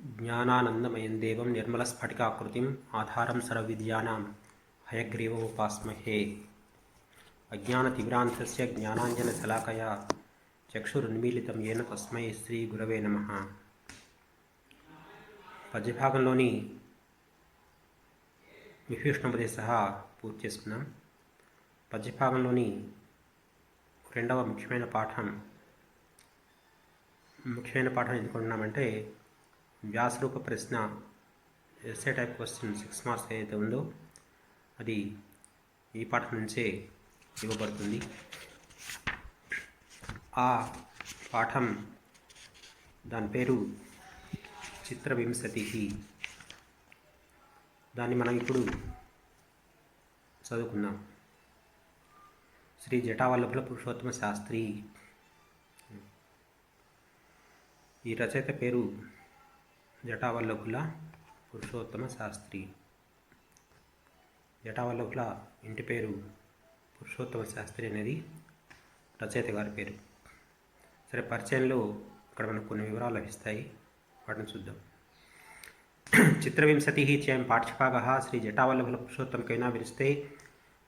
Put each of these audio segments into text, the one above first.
ज्ञानानन्दमयं देवं निर्मलस्फटिकाकृतिम् आधारं सर्वविद्यानां हयग्रीवमुपास्महे। अज्ञानतिमिरान्धस्य ज्ञानाञ्जनशलाकया चक्षुरुन्मीलितं येन तस्मै श्रीगुरवे नमः। పద్యభాగంలోని విభీషణోపదేశ పూర్తి చేసుకున్నాం. పద్యభాగంలోని రెండవ ముఖ్యమైన పాఠం ఎందుకుంటున్నామంటే వ్యాసరూప ప్రశ్న ఎస్ఏ టైప్ క్వశ్చన్ 6 మార్క్స్ ఏదైతే ఉందో అది ఈ పాఠం నుంచే ఇవ్వబడుతుంది. ఆ పాఠం దాని పేరు చిత్రవింశతి. దాన్ని మనం ఇప్పుడు చదువుకున్నాం. శ్రీ జటావల్లభుల పురుషోత్తమ శాస్త్రి. ఈ రచయిత పేరు జటావల్లభుల పురుషోత్తమ శాస్త్రి. జటావల్లభుల ఇంటి పేరు పురుషోత్తమ శాస్త్రి అనేది రచయిత గారి పేరు. సరే, పరిచయంలో ఇక్కడ మనకు కొన్ని వివరాలు లభిస్తాయి, వాటిని చూద్దాం. చిత్రవింశతి ఇత్యం పాఠ్యభాగः శ్రీ జటావల్లభుల పురుషోత్తమకైనా విరిస్తే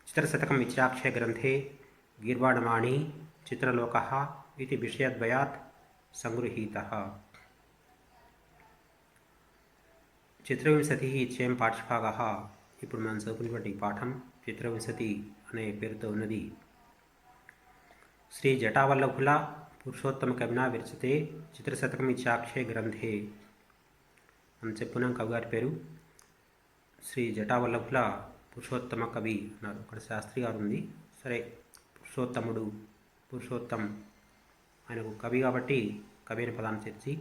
చిత్రశతకం ఇత్యాఖ్యే గ్రంథే గీర్వాణమాణి చిత్రలోకः इति విషయద్వయాత్ సంగృహీతः. చిత్రవింశతి ఇత్యం పాఠ్యభాగः, ఇప్పుడు మనం చదువుకున్నటువంటి పాఠం చిత్రవింశతి అనే పేరుతో ఉన్నది. శ్రీ జటావల్లభుల పురుషోత్తమకవినా విరచితే చిత్రశతకం ఇత్యాఖ్యే గ్రంథే అని చెప్పుకున్నాం. కవి గారి పేరు శ్రీ జటావల్లభుల పురుషోత్తమ కవి అన్నారు. అక్కడ శాస్త్రి గారు ఉంది. సరే, పురుషోత్తం ఆయనకు కవి కాబట్టి కవి అనే పదాన్ని చేర్చి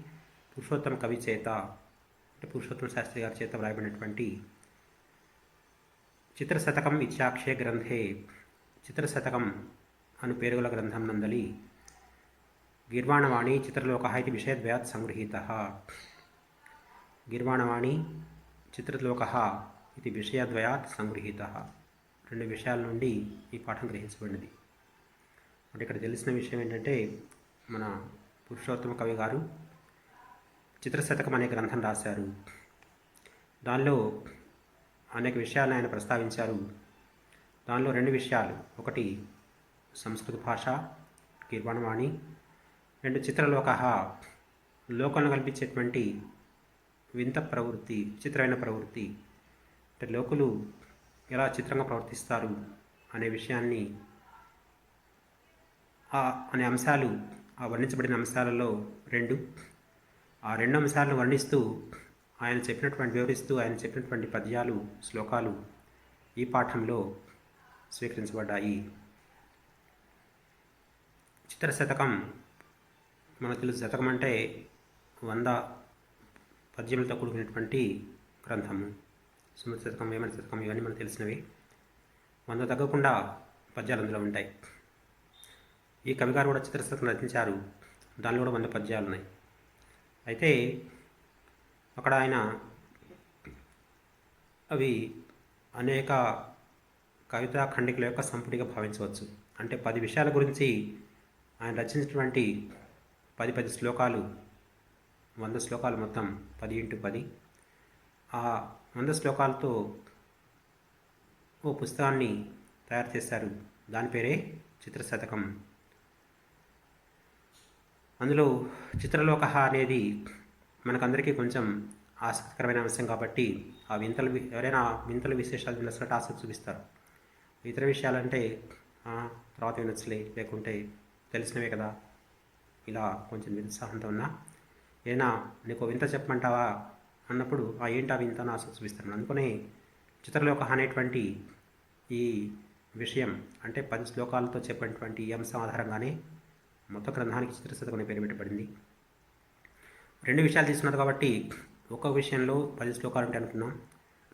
పురుషోత్తమ కవి చేత అంటే పురుషోత్తమ శాస్త్రి గారి చేత వ్రాయబడినటువంటి చిత్రశతకం ఇత్యాఖ్యే గ్రంథే, చిత్రశతకం అను పేరుగల గ్రంథం నందలి గీర్వాణవాణి చిత్రలోకः ఇది విషయద్వయాత్ సంగృహీతः. గీర్వాణవాణి చిత్రలోకः ఇది విషయద్వయాత్ సంగృహీతः. రెండు విషయాల నుండి ఈ పాఠం గ్రహించబడినది. అంటే ఇక్కడ తెలిసిన విషయం ఏంటంటే, మన పురుషోత్తమ కవి గారు చిత్రశతకం అనే గ్రంథం రాశారు. దానిలో అనేక విషయాలను ఆయన ప్రస్తావించారు. దానిలో రెండు విషయాలు, ఒకటి సంస్కృత భాష గీర్వాణవాణి, రెండు చిత్రలోకः లోకంలో కల్పించేటువంటి వింత ప్రవృత్తి, విచిత్రమైన ప్రవృత్తి, అంటే లోకులు ఎలా చిత్రంగా ప్రవర్తిస్తారు అనే విషయాన్ని అనే అంశాలు, ఆ వర్ణించబడిన అంశాలలో ఆ రెండు అంశాలను వర్ణిస్తూ వివరిస్తూ ఆయన చెప్పినటువంటి పద్యాలు, శ్లోకాలు ఈ పాఠంలో స్వీకరించబడ్డాయి. చిత్రశతకం మనకు తెలుసు. శతకం అంటే 100 పద్యములతో కూడుకున్నటువంటి గ్రంథము. సుమతి శతకం, వేమన శతకం ఇవన్నీ మనకు తెలిసినవి. 100 తగ్గకుండా పద్యాలు అందులో ఉంటాయి. ఈ కవిగారు కూడా చిత్రశతకం రచించారు. దానిలో కూడా 100 పద్యాలు ఉన్నాయి. అయితే అక్కడ ఆయన అవి అనేక కవితా ఖండికల యొక్క సంపుటిగా భావించవచ్చు. అంటే 10 విషయాల గురించి ఆయన రచించినటువంటి 10 శ్లోకాలు, 100 శ్లోకాలు, మొత్తం 10 × 10. ఆ 100 శ్లోకాలతో ఓ పుస్తకాన్ని తయారు చేశారు. దాని పేరే చిత్రశతకం. అందులో చిత్రలోకः అనేది మనకందరికీ కొంచెం ఆసక్తికరమైన అంశం కాబట్టి ఎవరైనా వింతల విశేషాలు వినసినట్టు ఆసక్తి చూపిస్తారు. ఇతర విషయాలంటే తర్వాత వినొచ్చులే, లేకుంటే తెలిసినవే కదా, ఇలా కొంచెం నిరుత్సాహంతో ఉన్నా ఏనా నీకు వింత చెప్పమంటావా అన్నప్పుడు ఏంటా వింత అని ఆసక్తి చూపిస్తాను. అందుకనే చిత్రలోకः అనేటువంటి ఈ విషయం, అంటే 10 శ్లోకాలతో చెప్పినటువంటి ఈ అంశం ఆధారంగానే మొత్తం గ్రంథానికి చిత్రశతకం అనే పేరు పెట్టబడింది. రెండు విషయాలు తీసుకున్నారు కాబట్టి ఒక్కొక్క విషయంలో 10 శ్లోకాలు ఉంటాయి అనుకున్నాం.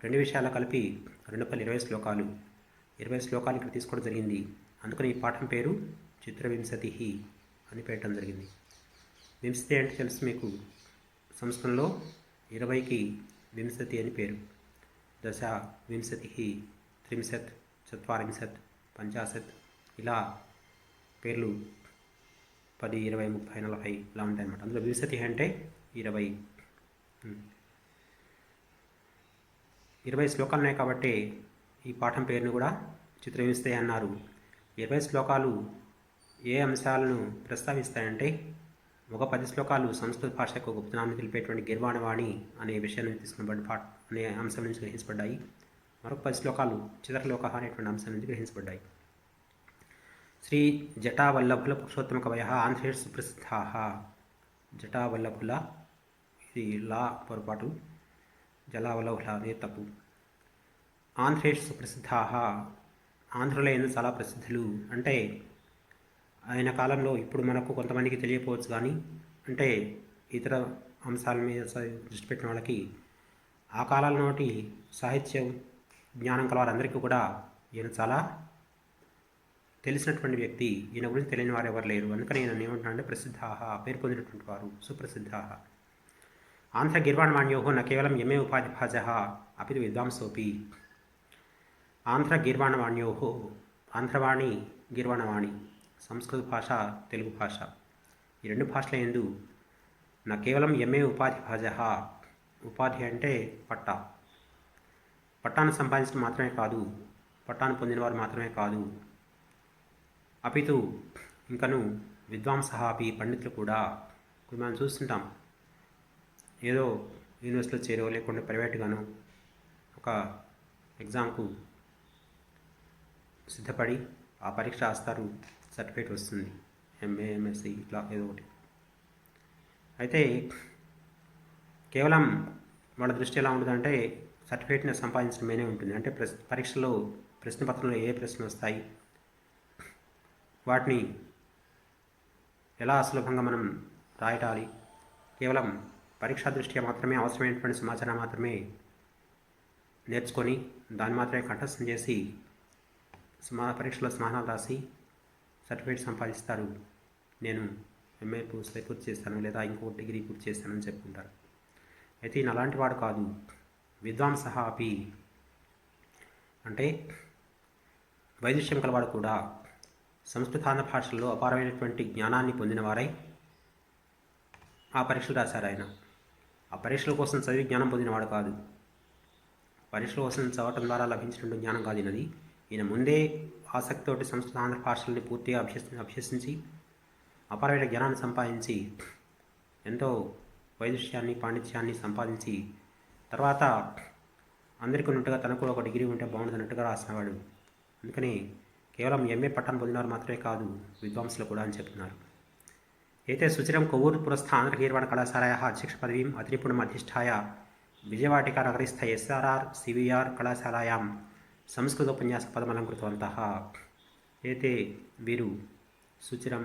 రెండు విషయాలు కలిపి 20 శ్లోకాలు, 20 శ్లోకాలు ఇక్కడ తీసుకోవడం జరిగింది. అందుకని ఈ పాఠం పేరు చిత్రవింశతి అని పెట్టడం జరిగింది. వింశతి అంటే తెలుసు మీకు, సంస్కృతంలో 20కి వింశతి అని పేరు. దశ వింశతి, 30, 40, 50 ఇలా పేర్లు 10, 20, 30, 40 ఇలా ఉంటాయి అన్నమాట. అందులో వింశతి అంటే 20. 20 శ్లోకాలు ఉన్నాయి కాబట్టి ఈ పాఠం పేరును కూడా చిత్రహింసే అన్నారు. 20 శ్లోకాలు ఏ అంశాలను ప్రస్తావిస్తాయంటే, ఒక 10 శ్లోకాలు సంస్కృత భాషకు గొప్పతనాన్ని తెలిపేటువంటి గిర్వాణవాణి అనే విషయం నుంచి తీసుకున్నబడి అనే అంశం నుంచి గ్రహించబడ్డాయి. మరొక 10 శ్లోకాలు చిత్రలోక అనేటువంటి అంశం నుంచి గ్రహించబడ్డాయి. శ్రీ జటావల్లభుల పురుషోత్తమ కవయ ఆంధ్రేష్ సుప్రసిద్ధా. జటావల్లభుల, ఇది లా పొరపాటు, జలావల్లభుల అనే తప్పు. ఆంధ్రేష్ సుప్రసిద్ధా, ఆంధ్రుల ఎందు చాలా ప్రసిద్ధులు. అంటే ఆయన కాలంలో ఇప్పుడు మనకు కొంతమందికి తెలియకపోవచ్చు, కానీ అంటే ఇతర అంశాల మీద దృష్టి పెట్టిన వాళ్ళకి ఆ కాలం నాటి సాహిత్యం జ్ఞానం కల వారందరికీ కూడా ఈయన చాలా తెలిసినటువంటి వ్యక్తి. ఈయన గురించి తెలియని వారు ఎవరు లేరు. అందుకని ఈయన ఏమంటున్నారంటే ప్రసిద్ధా, పేరు పొందినటువంటి వారు, సుప్రసిద్ధా. ఆంధ్ర గిర్వాణవాణ్యో న కేవలం యమే ఉపాధిభాజ అపి విద్వాంసోపి. ఆంధ్ర గిర్వాణవాణ్యో, ఆంధ్రవాణి గిర్వాణవాణి, సంస్కృత భాష తెలుగు భాష, ఈ రెండు భాషల యందు నా కేవలం ఎంఏ ఉపాధి భాజ, ఉపాధి అంటే పట్టా, పట్టాను సంపాదించడం మాత్రమే కాదు, పట్టాను పొందినవారు మాత్రమే కాదు, అపితు ఇంకను విద్వాంస అపి, పండితులు కూడా. ఇప్పుడు మనం చూస్తుంటాం, ఏదో యూనివర్సిటీలో చేరో లేకుంటే ప్రైవేట్గానో ఒక ఎగ్జామ్కు సిద్ధపడి ఆ పరీక్ష రాస్తారు, సర్టిఫికేట్ వస్తుంది, ఎంఏ ఎంఎస్సి ఇట్లా ఏదో ఒకటి. అయితే కేవలం వాళ్ళ దృష్టి ఎలా ఉంటుందంటే సర్టిఫికేట్ని సంపాదించడమేనే ఉంటుంది. అంటే పరీక్షలో ప్రశ్నపత్రంలో ఏ ప్రశ్నలు వస్తాయి, వాటిని ఎలా సులభంగా మనం రాయటాలి, కేవలం పరీక్షా దృష్ట్యా మాత్రమే అవసరమైనటువంటి సమాచారం మాత్రమే నేర్చుకొని దాన్ని మాత్రమే కంఠస్థం చేసి పరీక్షలో స్నానాలు రాసి సర్టిఫికేట్ సంపాదిస్తారు. నేను ఎంఏ పూర్తి చేస్తాను లేదా ఇంకో డిగ్రీ పూర్తి చేస్తానని చెప్పుకుంటారు. అయితే ఈయన అలాంటి వాడు కాదు. విద్వాంస అపి అంటే వైదుష్యం కలవాడు కూడా. సంస్కృతాంధ్ర భాషల్లో అపారమైనటువంటి జ్ఞానాన్ని పొందిన వారై ఆ పరీక్షలు రాశారు ఆయన. ఆ పరీక్షల కోసం చదివి జ్ఞానం పొందినవాడు కాదు. పరీక్షల కోసం చదవటం ద్వారా లభించినటువంటి జ్ఞానం కాదు ఈయనది. ఈయన ముందే ఆసక్తితోటి సంస్కృత ఆంధ్ర భాషల్ని పూర్తిగా అభ్యసించి అపారమైన జ్ఞానాన్ని సంపాదించి ఎంతో వైదుష్యాన్ని పాండిత్యాన్ని సంపాదించి తర్వాత అందరికీ ఉన్నట్టుగా తనకు ఒక డిగ్రీ ఉంటే బాగుంటుందన్నట్టుగా రాసినవాడు. అందుకని కేవలం ఎంఏ పట్టాను పొందినవారు మాత్రమే కాదు, విద్వాంసులు కూడా అని చెప్తున్నారు. అయితే సుచిరం కొవ్వూరు పురస్థ ఆంధ్ర గీర్వాణ కళాశాలాయా అధ్యక్ష పదవీం అతినిపుణం అధిష్టాయ విజయవాటికా నగరిస్థ ఎస్ఆర్ఆర్ సివిఆర్ కళాశాలాయాం సంస్కృతోపన్యాస పదమలంకృతవంతః. అయితే వీరు సుచిరం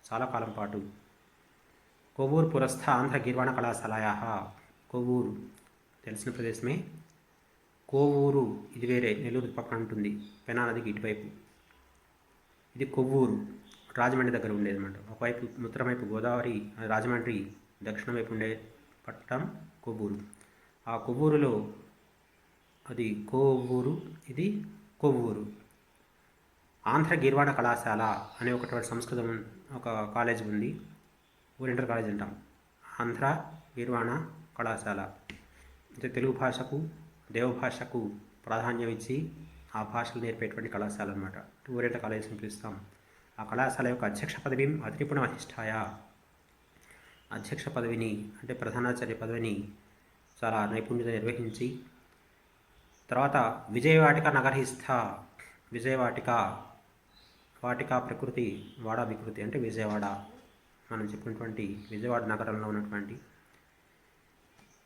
చాలా కాలం పాటు కొవ్వూరు పురస్థ ఆంధ్ర గీర్వాణ కళాశాలాయా, కొవ్వూరు తెలిసిన ప్రదేశమే, కోవూరు ఇది వేరే, నెల్లూరు పక్కన ఉంటుంది, పెనా నదికి ఇటువైపు. ఇది కొవ్వూరు రాజమండ్రి దగ్గర ఉండేది అనమాట. ఒకవైపు ఉత్తరం వైపు గోదావరి, రాజమండ్రి దక్షిణం వైపు ఉండే పట్టణం కొవ్వూరు. ఆ కొవ్వూరులో అది కోవూరు, ఇది కొవ్వూరు. ఆంధ్ర గీర్వాణ కళాశాల అనే ఒకటి సంస్కృతం ఒక కాలేజ్ ఉంది, ఓరియంటల్ కాలేజ్ అంటాం. ఆంధ్ర గీర్వాణ కళాశాల అంటే తెలుగు భాషకు దేవభాషకు ప్రాధాన్యం ఇచ్చి ఆ భాషలు నేర్పేటువంటి కళాశాల అనమాట. ఓరియంటల్ కాలేజ్ అని పిలుస్తాం. ఆ కళాశాల యొక్క అధ్యక్ష పదవిని అతినిపుణం అధిష్టాయ, అధ్యక్ష పదవిని అంటే ప్రధానాచార్య పదవిని చాలా నైపుణ్యత నిర్వహించి తర్వాత విజయవాటిక నగరస్థ, విజయవాటిక, వాటిక ప్రకృతి, వాడ వికృతి అంటే విజయవాడ, మనం చెప్పినటువంటి విజయవాడ నగరంలో ఉన్నటువంటి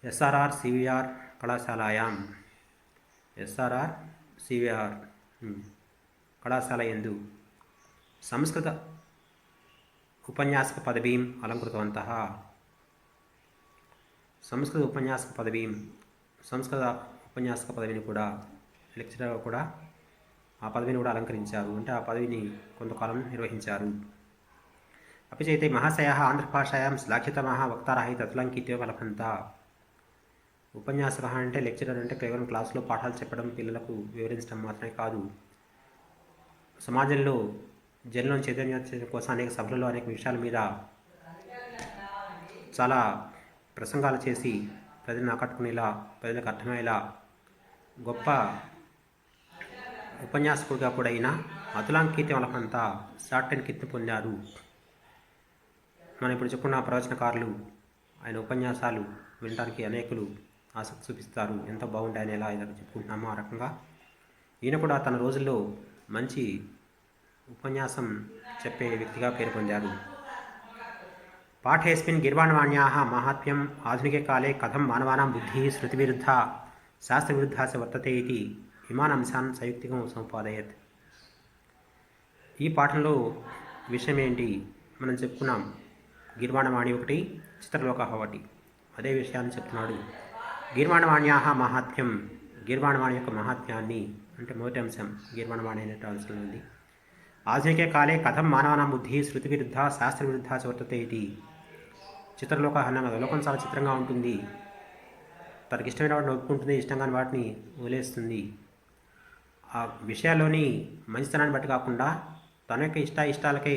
ఎస్ఆర్ఆర్ సివిఆర్ కళాశాలాయాం, ఎస్ఆర్ఆర్ సివిఆర్ కళాశాల యందు సంస్కృత ఉపన్యాసక పదవీం అలంకృతవంతః. సంస్కృత ఉపన్యాసక పదవీం, సంస్కృత ఉపన్యాసక పదవిని కూడా, లెక్చరర్ కూడా ఆ పదవిని కూడా అలంకరించారు. అంటే ఆ పదవిని కొంతకాలం నిర్వహించారు. అపి చైతే మహాశయాः ఆంధ్రభాషాయాం శ్లాఘితమः వక్తారः తత్లంకిత్యో లభంత. ఉపన్యాసక అంటే లెక్చరర్ అంటే కేవలం క్లాసులో పాఠాలు చెప్పడం, పిల్లలకు వివరించడం మాత్రమే కాదు, సమాజంలో జనులను చైతన్యం కోసం అనేక సభలలో అనేక విషయాల మీద చాలా ప్రసంగాలు చేసి ప్రజలను ఆకట్టుకునేలా, ప్రజలకు అర్థమయ్యేలా గొప్ప ఉపన్యాసకుడిగా కూడా అయిన అతులాం కీర్తి వలపంత షార్ట్ కీర్తి పొందారు. మనం ఇప్పుడు చెప్పుకున్న ప్రవచనకారులు ఆయన ఉపన్యాసాలు వినడానికి అనేకులు ఆసక్తి చూపిస్తారు. ఎంతో బాగుంటాయని ఎలా చెప్పుకుంటున్నామో ఆ రకంగా ఈయన కూడా తన రోజుల్లో మంచి ఉపన్యాసం చెప్పే వ్యక్తిగా పేరు పొందారు. పాఠేస్మిన్ గిర్వాణవాణ్యాः మాహాత్మ్యం ఆధునికే కాలే కథం మానవానాం బుద్ధిः శృతివిరుద్ధ శాస్త్రవిరుద్ధా చ వర్తతే ఇది ఇమాన్ అంశాన్ సయుక్తికం సముపాదయత్. ఈ పాఠంలో విషయం ఏంటి మనం చెప్పుకున్నాం. గిర్వాణవాణి ఒకటి, చిత్రలోక ఒకటి, అదే విషయాన్ని చెప్తున్నాడు. గిర్వాణవాణ్యాः మాహాత్మ్యం, గిర్వాణవాణి యొక్క మహాత్మ్యాన్ని అంటే మొదటి అంశం గిర్వాణవాణి అనే అంశం ఉంది. ఆధునికే కాలే కథం మానవానాం బుద్ధి శృతి విరుద్ధ శాస్త్ర విరుద్ధ చ వర్తతే ఇది. చిత్రలోక అన్నాం కదా, లోకం చాలా చిత్రంగా ఉంటుంది. తనకి ఇష్టమైన వాటిని ఒప్పుకుంటుంది, ఇష్టం కాని వాటిని వదిలేస్తుంది. ఆ విషయాల్లోని మంచితనాన్ని బట్టి కాకుండా తన యొక్క ఇష్టాలకే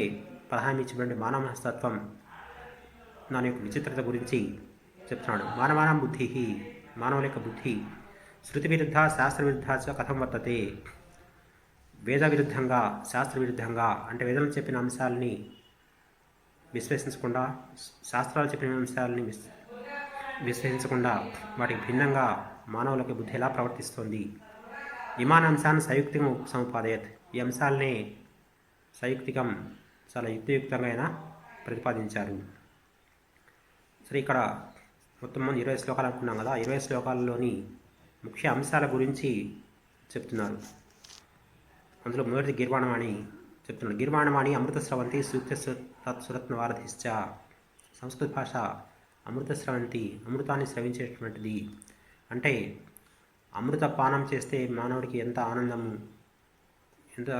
ప్రధానం ఇచ్చినటువంటి మానవ మనస్తత్వం దాని యొక్క విచిత్రత గురించి చెప్తున్నాడు. మానవానాం బుద్ధి, మానవుల యొక్క బుద్ధి శృతి విరుద్ధ శాస్త్ర విరుద్ధ చ కథం వర్తతే, వేద విరుద్ధంగా శాస్త్ర విరుద్ధంగా అంటే వేదం చెప్పిన అంశాలని విశ్లేషించకుండా, శాస్త్రాలు చెప్పిన అంశాలని విశ్లేషించకుండా వాటికి భిన్నంగా మానవులకి బుద్ధి ఎలా ప్రవర్తిస్తుంది. ఇమాన్ అంశాన్ని సయుక్తికం సముపాదయత్, ఈ అంశాలనే సయుక్తికం చాలా యుక్తియుక్తంగా అయినా ప్రతిపాదించారు. సరే, ఇక్కడ మొత్తం 20 శ్లోకాలు అనుకున్నాం కదా, 20 శ్లోకాలలోని ముఖ్య అంశాల గురించి చెప్తున్నారు. అందులో మొదటిది గిర్వాణవాణి చెప్తున్నాడు. గిర్వాణవాణి అమృత స్రవంతి సూక్త తత్సురత్న వారధిశ్చ. సంస్కృత భాష అమృత స్రవంతి, అమృతాన్ని స్రవించేటువంటిది. అంటే అమృత పానం చేస్తే మానవుడికి ఎంత ఆనందము, ఎంత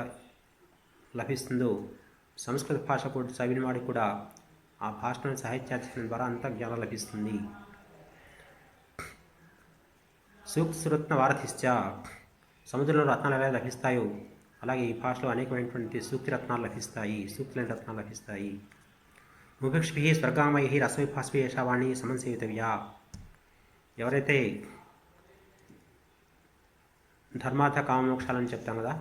లభిస్తుందో సంస్కృత భాష కూడా చదివిన వాడికి కూడా ఆ భాషను సాహిత్యాధ్యయనం ద్వారా అంత జ్ఞానం లభిస్తుంది. సూక్ష్మరత్న వారధిశ్చ, సముద్రంలో రత్నాలు ఎలా లభిస్తాయో అలాగే ఈ భాషలో అనేకమైనటువంటి సూక్తి రత్నాలు లభిస్తాయి, సూక్తులైన రత్నాలు లభిస్తాయి. ముభిక్షుభి స్వర్గామై రసవిభాస్వి యశావాణి సమన్సేవితవ్యా. ఎవరైతే ధర్మార్థ కామమోక్షాలని చెప్తాం కదా,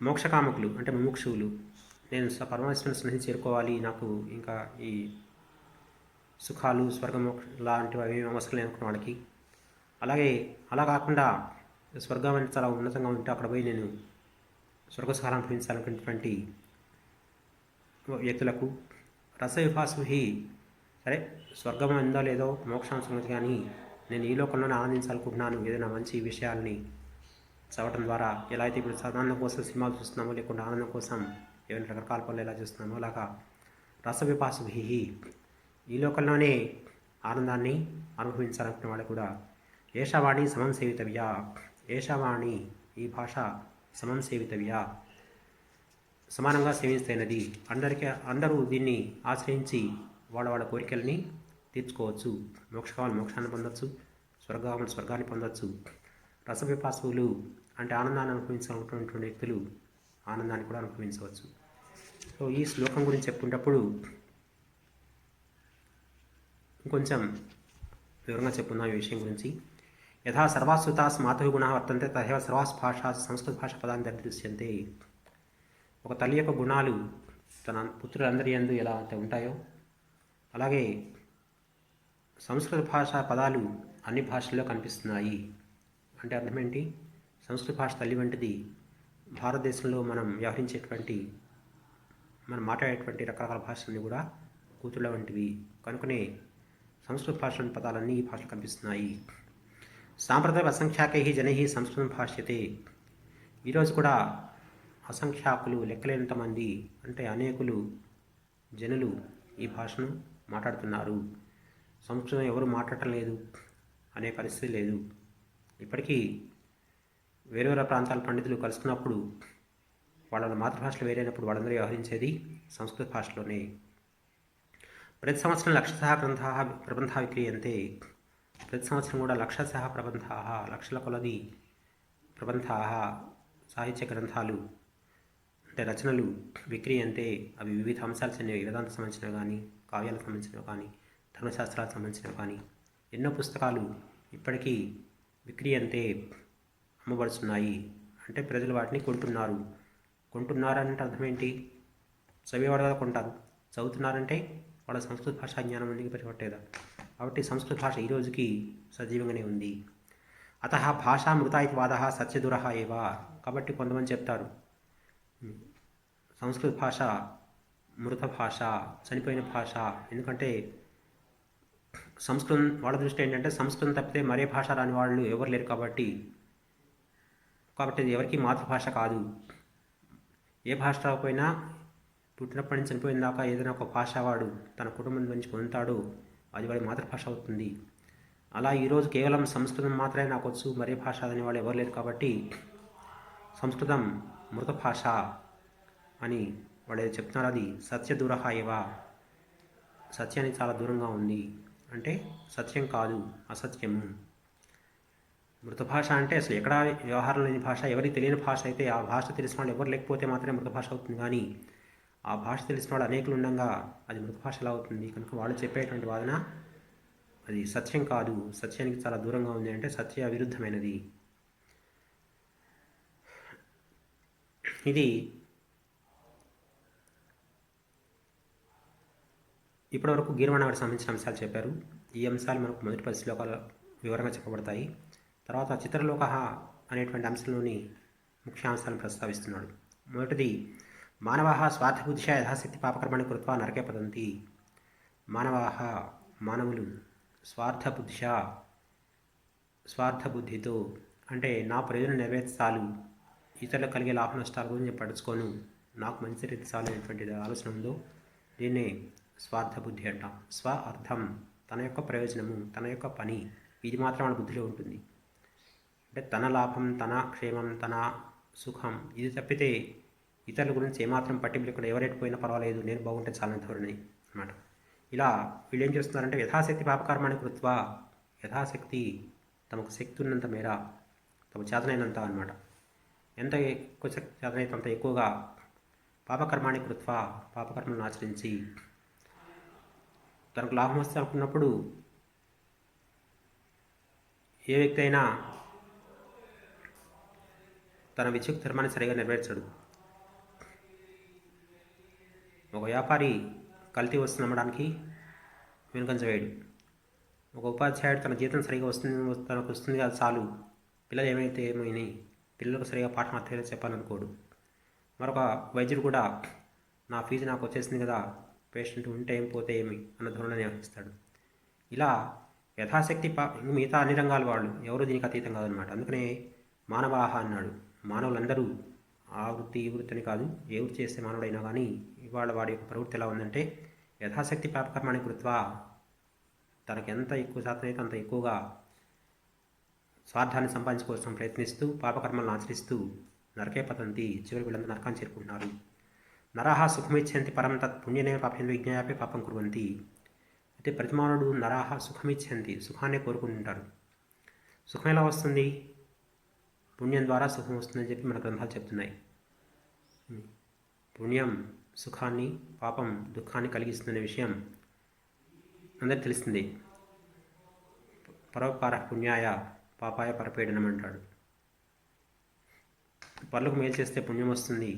మోక్షకామకులు అంటే ముముక్షువులు, నేను పరమేశ్వరుని సన్నిధి చేరుకోవాలి, నాకు ఇంకా ఈ సుఖాలు స్వర్గమోక్ష లాంటివి అవి అవసరం లేనుకున్న వాళ్ళకి, అలాగే అలా కాకుండా స్వర్గం అంటే చాలా ఉన్నతంగా ఉంటే అక్కడ పోయి నేను స్వర్గసుఖాలను అనుభవించాలనుకున్నటువంటి వ్యక్తులకు, రసవిభాసుహి, సరే స్వర్గం ఉందో లేదో మోక్షం సంగతి కానీ నేను ఈ లోకంలోనే ఆనందించాలనుకుంటున్నాను, ఏదైనా మంచి విషయాల్ని చదవటం ద్వారా, ఎలా అయితే ఇప్పుడు ఆనందం కోసం సినిమాలు చూస్తున్నామో లేకుండా ఆనందం కోసం ఏమైనా రకరకాల పనులు ఎలా చూస్తున్నామో అలాగా రసవిపాసుభి ఈ లోకంలోనే ఆనందాన్ని అనుభవించాలనుకున్న వాళ్ళు కూడా ఏషావాణి సమం సేవితవ్యా, ఏషావాణి ఈ భాష సమం సేవితవ్యా సమానంగా సేవిస్తైనది. అందరూ దీన్ని ఆశ్రయించి వాళ్ళ కోరికల్ని తీర్చుకోవచ్చు. మోక్షాన్ని పొందొచ్చు, స్వర్గాన్ని పొందొచ్చు. రసవిపాసువులు అంటే ఆనందాన్ని అనుభవించాలనుకున్నటువంటి వ్యక్తులు ఆనందాన్ని కూడా అనుభవించవచ్చు. సో ఈ శ్లోకం గురించి చెప్పుకునేటప్పుడు ఇంకొంచెం వివరంగా చెప్పుకుందాం ఈ విషయం గురించి. యథా సర్వాసుతాస్ మాతృ గుణ వర్తంతే తథైవ సర్వాస్ భాషా సంస్కృత భాష పదాన్ని దర్శించంతే. ఒక తల్లి యొక్క గుణాలు తన పుత్రులందరి యందు ఎలా అయితే ఉంటాయో అలాగే సంస్కృత భాష పదాలు అన్ని భాషల్లో కనిపిస్తున్నాయి. అంటే అర్థం ఏంటి? సంస్కృత భాష తల్లి వంటిది. భారతదేశంలో మనం మాట్లాడేటువంటి రకరకాల భాషలన్నీ కూడా కూతుళ్ళ వంటివి. కనుకనే సంస్కృత భాషలోని పదాలన్నీ ఈ భాషలో కనిపిస్తున్నాయి. సాంప్రదాయ అసంఖ్యాకై జనై సంస్కృతం భాష్యతే. ఈరోజు కూడా అసంఖ్యాకులు, లెక్కలేనంతమంది అంటే అనేకులు జనులు ఈ భాషను మాట్లాడుతున్నారు. సంస్కృతం ఎవరు మాట్లాడటం లేదు అనే పరిస్థితి లేదు. ఇప్పటికీ వేరే ప్రాంతాల పండితులు కలుసుకున్నప్పుడు వాళ్ళ మాతృభాషలో వేరైనప్పుడు వాళ్ళందరూ వ్యవహరించేది సంస్కృత భాషలోనే. ప్రతి సంవత్సరం లక్షశः ప్రబంధా విక్రీయంతే. ప్రతి సంవత్సరం కూడా లక్షశः ప్రబంధా, లక్షల కొలది ప్రబంధా సాహిత్య గ్రంథాలు అంటే రచనలు విక్రీయంతే. అవి వివిధ అంశాలు చెందినవి, వేదాంతకు సంబంధించినవి కానీ, కావ్యాలకు సంబంధించినవి కానీ, ధర్మశాస్త్రాలకు సంబంధించినవి కానీ, ఎన్నో పుస్తకాలు ఇప్పటికీ విక్రియంతే అమ్మబడుతున్నాయి. అంటే ప్రజలు వాటిని కొంటున్నారంటే అర్థం ఏంటి? చదివేవాడు కదా కొంటారు. చదువుతున్నారంటే వాళ్ళ సంస్కృత భాషా జ్ఞానం ఉంది పరిపట్టేదా. కాబట్టి సంస్కృత భాష ఈ రోజుకి సజీవంగానే ఉంది. అత భాషా మృతా ఇది వాద సత్యదురహ ఏవా. కాబట్టి కొంతమంది చెప్తారు సంస్కృత భాష మృత భాష, చనిపోయిన భాష. ఎందుకంటే సంస్కృతం వాళ్ళ దృష్టి ఏంటంటే సంస్కృతం తప్పితే మరే భాష రాని వాళ్ళు ఎవరు లేరు కాబట్టి ఇది ఎవరికి మాతృభాష కాదు. ఏ భాష రాకపోయినా పుట్టినప్పటి నుంచి చనిపోయిన దాకా ఏదైనా ఒక భాష వాడు తన కుటుంబం నుంచి పొందుతాడో అది వాడి మాతృభాష అవుతుంది. అలా ఈరోజు కేవలం సంస్కృతం మాత్రమే నాకు వచ్చు, మరే భాష అనే వాళ్ళు ఎవరు లేరు కాబట్టి సంస్కృతం మృత భాష అని వాళ్ళు ఏదో చెప్తున్నారు. అది సత్య దూరహ ఏవా, సత్యానికి చాలా దూరంగా ఉంది. అంటే సత్యం కాదు, అసత్యము. మృత భాష అంటే అసలు ఎక్కడా వ్యవహారం లేని భాష, ఎవరికి తెలియని భాష అయితే ఆ భాష తెలిసిన వాళ్ళు ఎవరు లేకపోతే మాత్రమే మృత భాష అవుతుంది. కానీ ఆ భాష తెలిసిన వాళ్ళు అనేకులు ఉండగా అది మృత భాష ఎలా అవుతుంది? కనుక వాళ్ళు చెప్పేటువంటి వాదన అది సత్యం కాదు, సత్యానికి చాలా దూరంగా ఉంది, అంటే సత్య విరుద్ధమైనది. ఇది ఇప్పటివరకు గీర్వాణానికి సంబంధించిన అంశాలు చెప్పారు. ఈ అంశాలు మనకు మొదటి 10 శ్లోకాల వివరంగా చెప్పబడతాయి. తర్వాత చిత్రలోక అనేటువంటి అంశంలోని ముఖ్యాంశాలను ప్రస్తావిస్తున్నాడు. మొదటిది మానవాః స్వార్థబుద్ధ్యా యథాశక్తి పాపకర్మాణి కృత్వా నరకే పతంతి. మానవులు స్వార్థబుద్ధితో, అంటే నా ప్రయోజనం నెరవేర్చాలు, ఇతరులకు కలిగే లాభ నష్టాల గురించి నేను పడుచుకోను, నాకు మంచి రీతి చాలు అనేటువంటిది ఆలోచన ఉందో దీన్నే స్వార్థబుద్ధి అంటాం. స్వ అర్థం, తన యొక్క ప్రయోజనము, తన యొక్క పని, ఇది మాత్రం మన బుద్ధిలో ఉంటుంది. అంటే తన లాభం, తన క్షేమం, తన సుఖం, ఇది తప్పితే ఇతరుల గురించి ఏమాత్రం పట్టింపు లేకుండా ఎవరెటు పోయినా పర్వాలేదు, నేను బాగుంటే చాలని ధోరణి అన్నమాట. ఇలా వీళ్ళు ఏం చేస్తున్నారంటే యథాశక్తి పాపకర్మాన్ని కృత్వా, యథాశక్తి తమకు శక్తి ఉన్నంత మేర, తమ చేతనైనంత అన్నమాట, ఎంత ఎక్కువ చేతనైతే అంత ఎక్కువగా పాపకర్మాన్ని కృత్వా, పాపకర్మలను ఆచరించి తనకు లాభం వస్తే అనుకున్నప్పుడు ఏ వ్యక్తి అయినా తన విద్యుత్ ధర్మాన్ని సరిగా నెరవేర్చడు. ఒక వ్యాపారి కల్తీ వస్తువు అమ్మడానికి వెనుకంజ వేయడు. ఒక ఉపాధ్యాయుడు తన జీతం సరిగా తనకు వస్తుంది అది చాలు, పిల్లలు ఏమైనాయి, పిల్లలకు సరిగా పాఠం అర్థమయ్యేలా చెప్పాలనుకోడు. మరొక వైద్యుడు కూడా నా ఫీజు నాకు వచ్చేసింది కదా, పేషెంట్ ఉంటే ఏం పోతే ఏమి అన్న ధోరణి వ్యవహరిస్తాడు. ఇలా యథాశక్తి మిగతా అన్ని రంగాల వాళ్ళు ఎవరు దీనికి అతీతం కాదనమాట. అందుకనే మానవాహ అన్నాడు. మానవులందరూ ఆ వృత్తి ఈ వృత్తిని కాదు, ఏ వృత్తి చేస్తే మానవుడైనా కానీ ఇవాళ వాడి యొక్క ప్రవృత్తి ఎలా ఉందంటే యథాశక్తి పాపకర్మాన్ని కృత్వా, తనకు ఎంత ఎక్కువ శాతం అయితే అంత ఎక్కువగా స్వార్థాన్ని సంపాదించుకోవడం ప్రయత్నిస్తూ పాపకర్మలను ఆచరిస్తూ నరకే పతంతి, చివరి వీళ్ళంతా నరకాన్ని చేరుకుంటున్నారు. నరాహ సుఖమిచ్చంతి పరం తత్ పుణ్యనే పాపం విజ్ఞాపే పాపం కుర్వంతి. అయితే ప్రతిమానుడు నరాహ సుఖమిచ్చంతి, సుఖాన్నే కోరుకుంటుంటారు. సుఖం ఎలా వస్తుంది? పుణ్యం ద్వారా సుఖం వస్తుందని చెప్పి మన గ్రంథాలు చెప్తున్నాయి. పుణ్యం సుఖాన్ని, పాపం దుఃఖాన్ని కలిగిస్తుందనే విషయం అందరికి తెలిసిందే. పరోపకార పుణ్యాయ పాపాయ పరపీడనం అంటాడు. పరులకు మేలు చేస్తే పుణ్యం వస్తుంది,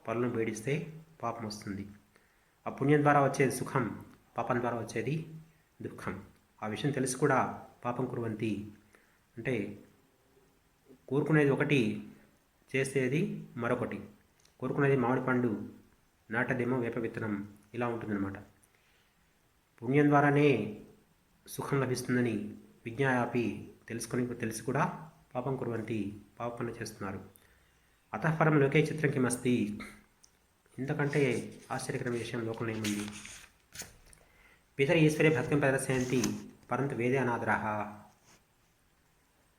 పరులను పీడిస్తే పాపం వస్తుంది. ఆ పుణ్యం ద్వారా వచ్చేది సుఖం, పాపం ద్వారా వచ్చేది దుఃఖం. ఆ విషయం తెలిసి కూడా పాపం కుర్వంతి, అంటే కోరుకునేది ఒకటి, చేసేది మరొకటి. కోరుకునేది మామిడి పండు, నాటదేమో వేప విత్తనం, ఇలా ఉంటుందన్నమాట. పుణ్యం ద్వారానే సుఖం లభిస్తుందని విజ్ఞాయాపి తెలిసి కూడా పాపం కుర్వంతి, పాప పనులు చేస్తున్నారు. అతఃపరం లోకే చిత్రం కిమస్తి, ఇంతకంటే ఆశ్చర్యకరమైన విషయం లోకంలో ఏముంది? పితర ఈశ్వరే భక్తిని ప్రదర్శయంతి పరంతు వేదే అనాదరాహ.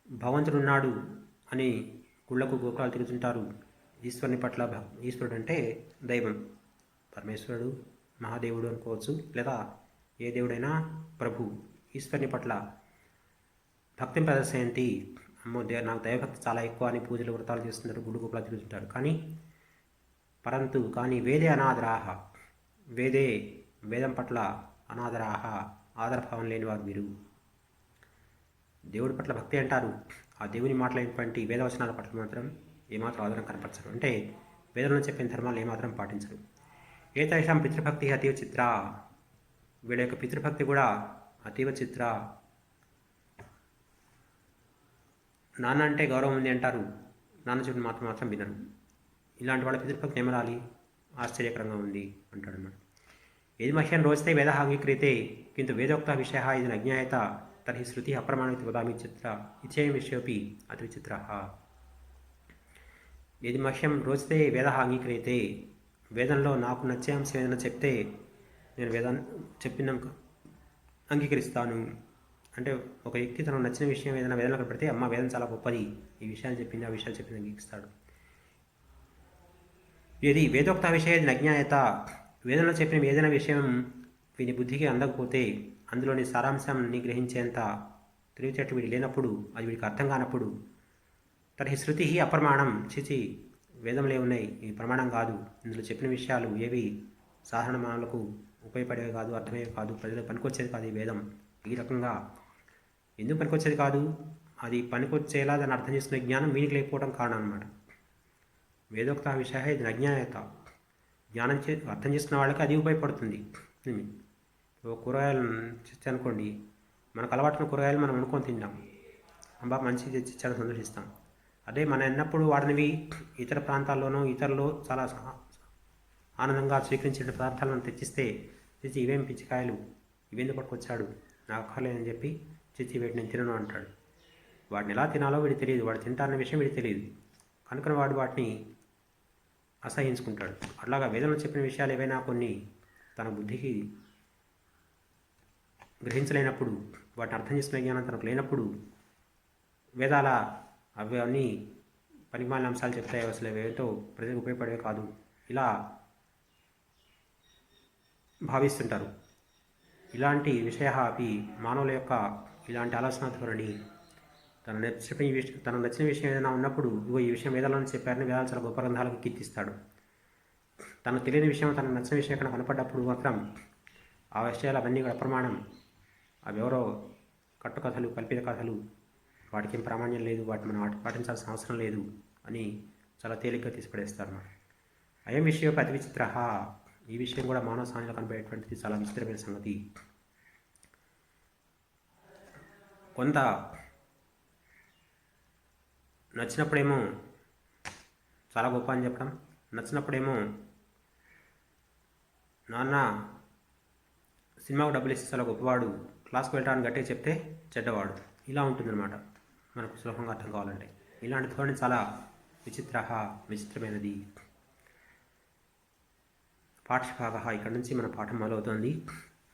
భగవంతుడున్నాడు అని గుళ్ళకు గోపురాలు తిరుగుతుంటారు. ఈశ్వరుని పట్ల, ఈశ్వరుడు అంటే దైవం, పరమేశ్వరుడు, మహాదేవుడు అనుకోవచ్చు, లేదా ఏ దేవుడైనా ప్రభు. ఈశ్వరుని పట్ల భక్తిని ప్రదర్శయంతి, అమ్మో నాకు దైవభక్తి చాలా ఎక్కువ అని పూజలు వ్రతాలు చేస్తుంటారు, గుళ్ళు గోపురాలు తిరుగుతుంటారు. కానీ వేదే అనాదరాహ, వేదం పట్ల అనాదరాహ, ఆదరభావం లేనివారు వీరు. దేవుడి పట్ల భక్తి అంటారు, ఆ దేవుని మాటలైనటువంటి వేదవచనాల పట్ల మాత్రం ఏమాత్రం ఆదరణ కనపరచరు. అంటే వేదంలో చెప్పిన ధర్మాలు ఏమాత్రం పాటించరు. ఏతేషాం పితృభక్తి అతీవ చిత్ర, వీళ్ళ యొక్క పితృభక్తి కూడా అతీవ చిత్ర. నాన్న అంటే గౌరవం ఉంది అంటారు, నాన్న చెప్పిన మాత్రం మాత్రం వినరు. ఇలాంటి వాళ్ళ పితృభక్తి ఏమనాలి? ఆశ్చర్యకరంగా ఉంది అంటాడు అన్నమాట. यदि मह्यं रोचते वेदः अंगीक्रियते किन्तु वेदोक्तः विषयः यदि न ज्ञायेत तर्हि श्रुतिः अप्रमाणमिति वदामि चित्र इत्येवं विषयोऽपि अति विचित्रः. यदि मह्यं रोचते वेदः अंगीक्रियते, వేదంలో నాకు నచ్చే అంశం ఏదైనా చెప్తే నేను చెప్పిన అంగీకరిస్తాను. అంటే ఒక వ్యక్తి తనకు నచ్చిన విషయం ఏదైనా వేదంలో కనపడితే అమ్మ వేదం చాలా గొప్పది, ఈ విషయాలు చెప్పింది, ఆ విషయాలు చెప్పింది అంగీకరిస్తాడు. यदि వేదోక్త విషయ నజ్ఞాయత, వేదంలో చెప్పిన ఏదైనా విషయం వీని బుద్ధికి అందకపోతే, అందులోని సారాంశాన్ని గ్రహించేంత తెలివితేటలు వీడి లేనప్పుడు, అది వీడికి అర్థం కానప్పుడు, తర్హి శృతి అప్రమాణం, చిచి వేదంలో ఉన్నాయి, ఇది ప్రమాణం కాదు, ఇందులో చెప్పిన విషయాలు ఏవి సాధారణ మానవులకు ఉపయోగపడేవి కాదు, అర్థమయ్యేవి కాదు, ప్రజలకు పనికొచ్చేది కాదు ఈ వేదం. ఈ రకంగా ఎందుకు పనికొచ్చేది కాదు, అది పనికొచ్చేలా దాన్ని అర్థం చేసుకునే జ్ఞానం వీనికి లేకపోవడం కారణం అన్నమాట. వేదోక్త విషయ ఇది అజ్ఞాయత, జ్ఞానం అర్థం చేసుకున్న వాళ్ళకి అది ఉపయోగపడుతుంది. కూరగాయలు అనుకోండి, మనకు అలవాటున కూరగాయలు మనం వండుకొని తింటాం, అబ్బా మంచి తెచ్చిచ్చాడు సంతోషిస్తాం. అదే మన ఎన్నప్పుడు వాడినవి ఇతర ప్రాంతాల్లోనూ ఇతరులు చాలా ఆనందంగా స్వీకరించిన పదార్థాలను తెచ్చిస్తే, తెచ్చి ఇవేం పిచ్చికాయలు, ఇవేందుకు పట్టుకొచ్చాడు, నాకు అక్కర్లేదని చెప్పి తెచ్చి వీటిని నేను తినను అంటాడు. వాటిని ఎలా తినాలో వీడికి తెలియదు, వాడు తింటారన్న విషయం వీడికి తెలియదు, కనుక వాడు వాటిని అసహించుకుంటాడు. అట్లాగా వేదంలో చెప్పిన విషయాలు ఏవైనా కొన్ని తన బుద్ధికి గ్రహించలేనప్పుడు, వాటిని అర్థం చేసుకునే జ్ఞానం తనకు లేనప్పుడు, వేదాల అవి అన్నీ పనికిమాలిన అంశాలు చెప్తాయి, అసలు ఏమిటో ప్రజలకు ఉపయోగపడేవి కాదు, ఇలా భావిస్తుంటారు. ఇలాంటి విషయ అవి మానవుల యొక్క ఇలాంటి ఆలోచన ధోరణి, తనకు నచ్చిన విషయం ఏదైనా ఉన్నప్పుడు, ఇగో ఈ విషయం వేదాలను చెప్పారని వేదాలు చాలా గొప్ప గ్రంథాలకు కీర్తిస్తాడు. తనకు తెలియని విషయం, తనకు నచ్చిన విషయం ఎక్కడ కనపడ్డప్పుడు మాత్రం ఆ విషయాలు అవన్నీ కూడా అప్రమాణం, అవి ఎవరో కట్టుకథలు, కల్పిత కథలు, వాటికి ఏం ప్రామాణ్యం లేదు, వాటిని మనం పాటించాల్సిన అవసరం లేదు అని చాలా తేలిగ్గా తీసిపడేస్తారు. అయం విషయం అతి విచిత్ర, ఈ విషయం కూడా మానవ సమాజంలో కనపడేటువంటిది చాలా విచిత్రమైన సంగతి. కొంత నచ్చినప్పుడేమో చాలా గొప్ప అని చెప్పడం, నచ్చినప్పుడేమో నాన్న సినిమాకు డబ్బులు ఇస్తే చాలా గొప్పవాడు, క్లాస్కి వెళ్ళడానికి గట్టిగా చెప్తే చెడ్డవాడు, ఇలా ఉంటుందన్నమాట మనకు సులభంగా అర్థం కావాలంటే. ఇలాంటి ధోరణి చాలా విచిత్రమైనది. పాఠ్యభాగ, ఇక్కడ నుంచి మన పాఠం మొదలవుతుంది.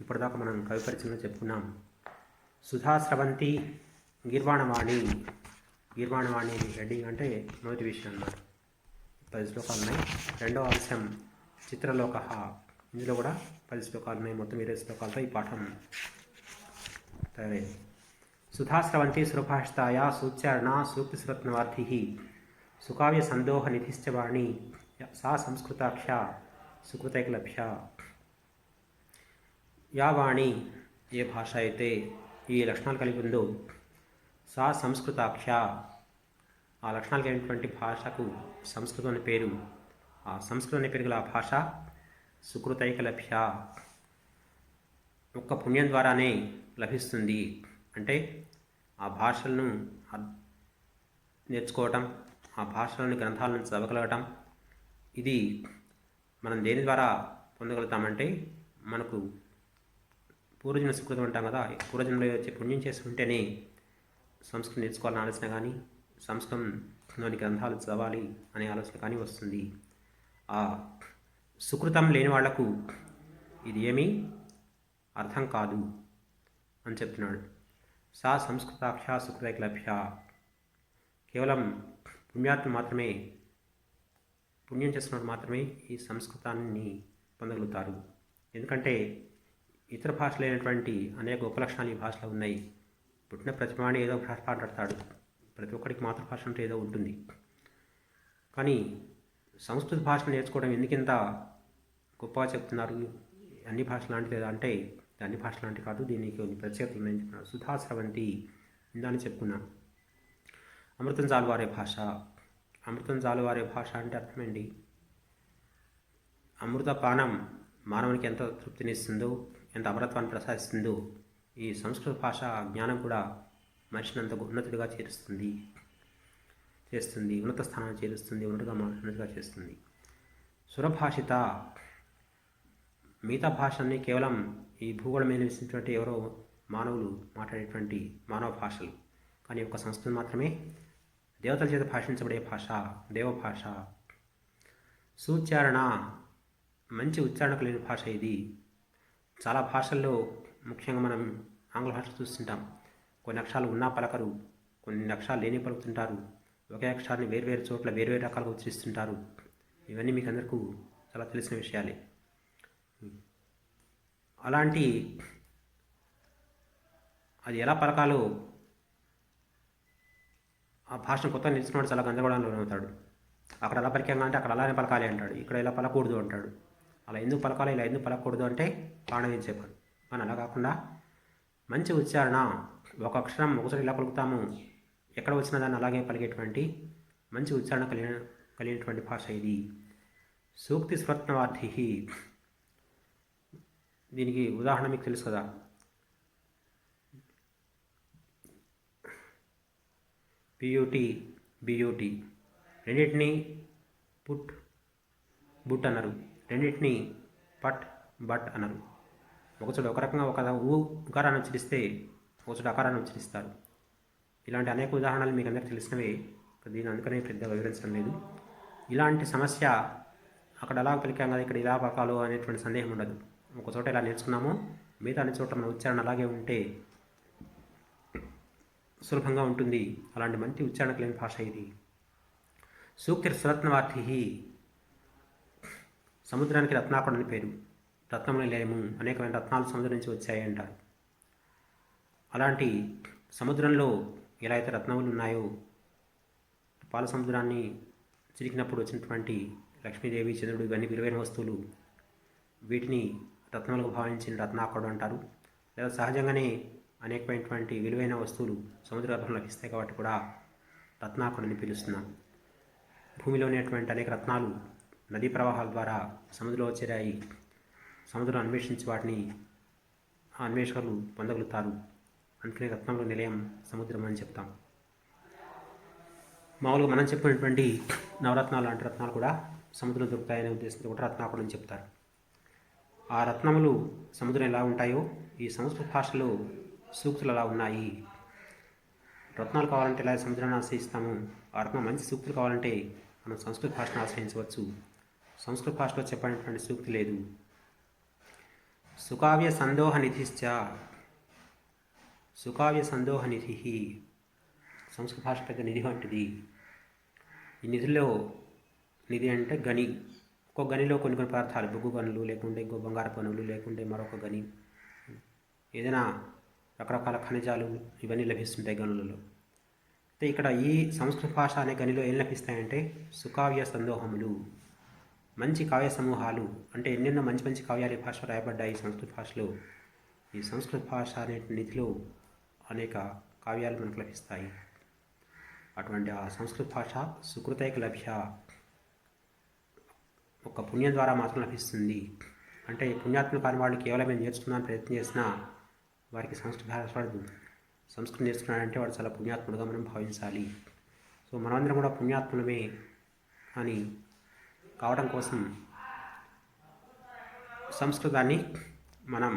ఇప్పటిదాకా మనం కవి పరిచయంలో చెప్పుకున్నాం. సుధాస్రవంతి గీర్వాణవాణి, గీర్వాణవాణి హెడ్డింగ్ అంటే మొదటి విషయం అన్నమాట. 10 శ్లోకాలు ఉన్నాయి. రెండవ అంశం చిత్రలోక, ఇందులో కూడా 10 శ్లోకాలు ఉన్నాయి. మొత్తం 20 శ్లోకాలతో ఈ పాఠం తయారైంది. సుధాస్రవంతి సురభాషితాయ సూచ్చారణ సూక్తిస్రత్నవార్థి సుకావ్య సందోహ నిధిశ్చవాణి సా సంస్కృతాక్ష సుకృతైకలభ్య. యా వాణి, ఏ భాష అయితే ఈ లక్షణాలు కలిగి ఉందో, సా సంస్కృతాక్ష, ఆ లక్షణాలు కలిగినటువంటి భాషకు సంస్కృతం అనే పేరు, ఆ సంస్కృతం అనే పేరు గల భాష సుకృతైకలభ్య, ఒక్క పుణ్యం ద్వారానే లభిస్తుంది. అంటే ఆ భాషలను నేర్చుకోవటం, ఆ భాషలోని గ్రంథాలను చదవగలగటం, ఇది మనం దేని ద్వారా పొందగలుగుతామంటే, మనకు పూర్వజన్మ సుకృతం అంటాం కదా, పూర్వజన్మలో వచ్చే పుణ్యం చేసుకుంటేనే సంస్కృతం నేర్చుకోవాలని ఆలోచన కానీ, సంస్కృతంలోని గ్రంథాలు చదవాలి అనే ఆలోచన కానీ వస్తుంది. ఆ సుకృతం లేని వాళ్లకు ఇది ఏమీ అర్థం కాదు అని చెప్తున్నాడు. సా సంస్కృతాక్ష సుకృతైకలభ్య, కేవలం పుణ్యాత్ములు మాత్రమే, పుణ్యం చేస్తున్నప్పుడు మాత్రమే ఈ సంస్కృతాన్ని పొందగలుగుతారు. ఎందుకంటే ఇతర భాషలు అయినటువంటి అనేక గొప్ప లక్షణాలు ఈ భాషలో ఉన్నాయి. పుట్టిన ప్రతివాణి ఏదో భాష మాట్లాడతాడు, ప్రతి ఒక్కరికి మాతృభాష అంటే ఏదో ఉంటుంది. కానీ సంస్కృత భాషను నేర్చుకోవడం ఎందుకింత గొప్పగా చెప్తున్నారు, అన్ని భాషలు లాంటిది అంటే అన్ని భాషలు లాంటివి కాదు, దీనికి కొన్ని ప్రత్యేకతలు ఉన్నాయని చెప్తున్నారు. సుధాస్రవంతి ఇందాని చెప్పుకున్నాం. అమృతం జాలువారే భాష. అమృతం జాలువారే భాష అంటే అర్థమేంటి? అమృతపానం మానవునికి ఎంత తృప్తినిస్తుందో, ఎంత అమరత్వాన్ని ప్రసాదిస్తుందో, ఈ సంస్కృత భాష జ్ఞానం కూడా మనిషిని అంత ఉన్నతుడిగా చేస్తుంది, ఉన్నత స్థానాన్ని చేరుస్తుంది, ఉన్నతిగా చేస్తుంది. సురభాషిత. మిగతా భాషల్ని కేవలం ఈ భూగోళం మీద నివసించినటువంటి ఎవరో మానవులు మాట్లాడేటువంటి మానవ భాషలు, కానీ ఒక సంస్కృతం మాత్రమే దేవతల చేత భాషించబడే భాష, దేవభాష. సూచ్చారణ. మంచి ఉచ్చారణ కలిగిన భాష ఇది. చాలా భాషల్లో, ముఖ్యంగా మనం ఆంగ్ల భాష చూస్తుంటాం, కొన్ని అక్షరాలు ఉన్నా పలకరు, కొన్ని అక్షరాలు లేని పలుకుతుంటారు, ఒకే అక్షరాన్ని వేర్వేరు చోట్ల వేర్వేరు రకాలుగా ఉచ్చరిస్తుంటారు. ఇవన్నీ మీకు అందరికీ చాలా తెలిసిన విషయాలే. అలాంటి అది ఎలా పలకాలో ఆ భాషను కొత్తగా నేర్చుకున్నాడు చాలా గందరగోళంలో అవుతాడు. అక్కడ ఎలా పలికాం అంటే అక్కడ అలానే పలకాలి అంటాడు, ఇక్కడ ఇలా పలకూడదు అంటాడు. అలా ఎందుకు పలకాలి, ఇలా ఎందుకు పలకూడదు అంటే కారణం ఏం చెప్పాడు. కానీ అలా కాకుండా మంచి ఉచ్చారణ, ఒక అక్షరం ఒకసారి ఇలా పలుకుతాము, ఎక్కడ వచ్చిన దాన్ని అలాగే పలికేటువంటి మంచి ఉచ్చారణ కలిగినటువంటి భాష ఇది. సూక్తి స్వప్నవార్థి. దీనికి ఉదాహరణ మీకు తెలుసు కదా, పియూటి బియూటి, రెండింటినీ పుట్ బుట్ అన్నారు, రెండింటినీ పట్ బట్ అన్నారు. ఒకచోట ఒక రకంగా ఒక ఉకారాన్ని ఉచ్చరిస్తే ఒకచోట అకారాన్ని ఉచ్చరిస్తారు. ఇలాంటి అనేక ఉదాహరణలు మీకు అందరికీ తెలిసినవే, దీన్ని అందుకనే పెద్దగా వివరించడం లేదు. ఇలాంటి సమస్య అక్కడ ఎలా పలికాం కదా ఇక్కడ ఇలా పలకాలో అనేటువంటి సందేహం ఉండదు. ఒక చోట ఇలా నేర్చుకున్నామో మిగతా అన్ని చోట్ల మన ఉచ్చారణ అలాగే ఉంటే సులభంగా ఉంటుంది. అలాంటి మంచి ఉచ్చారణ కలిగిన భాష ఇది. సూక్తి రత్నవార్థి. సముద్రానికి రత్నాకరుడు అని పేరు. రత్నములు లేము, అనేకమైన రత్నాలు సముద్రం నుంచి వచ్చాయి అంటారు. అలాంటి సముద్రంలో ఎలా అయితే రత్నములు ఉన్నాయో, పాల సముద్రాన్ని చిరికినప్పుడు వచ్చినటువంటి లక్ష్మీదేవి, చంద్రుడు, ఇవన్నీ విలువైన వస్తువులు, వీటిని రత్నములకు భావించిన రత్నాకరుడు అంటారు. లేదా సహజంగానే అనేకమైనటువంటి విలువైన వస్తువులు సముద్ర గర్భంలో లభిస్తాయి కాబట్టి కూడా రత్నాకరుడిని పిలుస్తున్నాం. భూమిలో ఉన్నటువంటి అనేక రత్నాలు నదీ ప్రవాహాల ద్వారా సముద్రంలో చేరాయి. సముద్రం అన్వేషించి వాటిని ఆ అన్వేషకులు పొందగలుగుతారు. అందుకనే రత్నంలో నిలయం సముద్రం అని చెప్తాం. మామూలుగా మనం చెప్పినటువంటి నవరత్నాలు లాంటి రత్నాలు కూడా సముద్రం దొరుకుతాయనే ఉద్దేశంతో కూడా రత్నాకరుడు అని చెప్తారు. ఆ రత్నములు సముద్రం ఎలా ఉంటాయో ఈ సంస్కృత భాషలో సూక్తులు అలా ఉన్నాయి. రత్నాలు కావాలంటే ఎలా సముద్రాన్ని ఆశ్రయిస్తాము, ఆ రకంగా మంచి సూక్తులు కావాలంటే మనం సంస్కృత భాషను ఆశ్రయించవచ్చు. సంస్కృత భాషలో చెప్పినటువంటి సూక్తి లేదు. సుకావ్య సందోహ నిధిశ్చ. సుకావ్య సందోహ నిధి సంస్కృత భాష పెద్ద నిధి వంటిది. ఈ నిధిలో, నిధి అంటే గని, ఒక్కొక్క గనిలో కొన్ని పదార్థాలు, బొగ్గు గనులు లేకుంటే ఇంకో బంగారు పనులు లేకుంటే మరొక గని, ఏదైనా రకరకాల ఖనిజాలు ఇవన్నీ లభిస్తుంటాయి గనులలో. అయితే ఇక్కడ ఈ సంస్కృత భాష అనే గనిలో ఏం లభిస్తాయంటే సుకావ్య సందోహములు, మంచి కావ్య సమూహాలు. అంటే ఎన్నెన్నో మంచి మంచి కావ్యాలు ఈ భాషలో రాయబడ్డాయి సంస్కృత భాషలో. ఈ సంస్కృత భాష అనే నిధిలో అనేక కావ్యాలు మనకు లభిస్తాయి. అటువంటి ఆ సంస్కృత భాష సుకృతైక లభ్య, ఒక పుణ్యం ద్వారా మాత్రం లభిస్తుంది. అంటే పుణ్యాత్మక కాని వాళ్ళు కేవలం నేర్చుకున్నాను ప్రయత్నం చేసినా వారికి సంస్కృత భాష పడదు. సంస్కృతం నేర్చుకున్నాడంటే వాడు చాలా పుణ్యాత్ముడుగా మనం భావించాలి. సో మనమందరం కూడా పుణ్యాత్ములమే అని కావడం కోసం సంస్కృతాన్ని మనం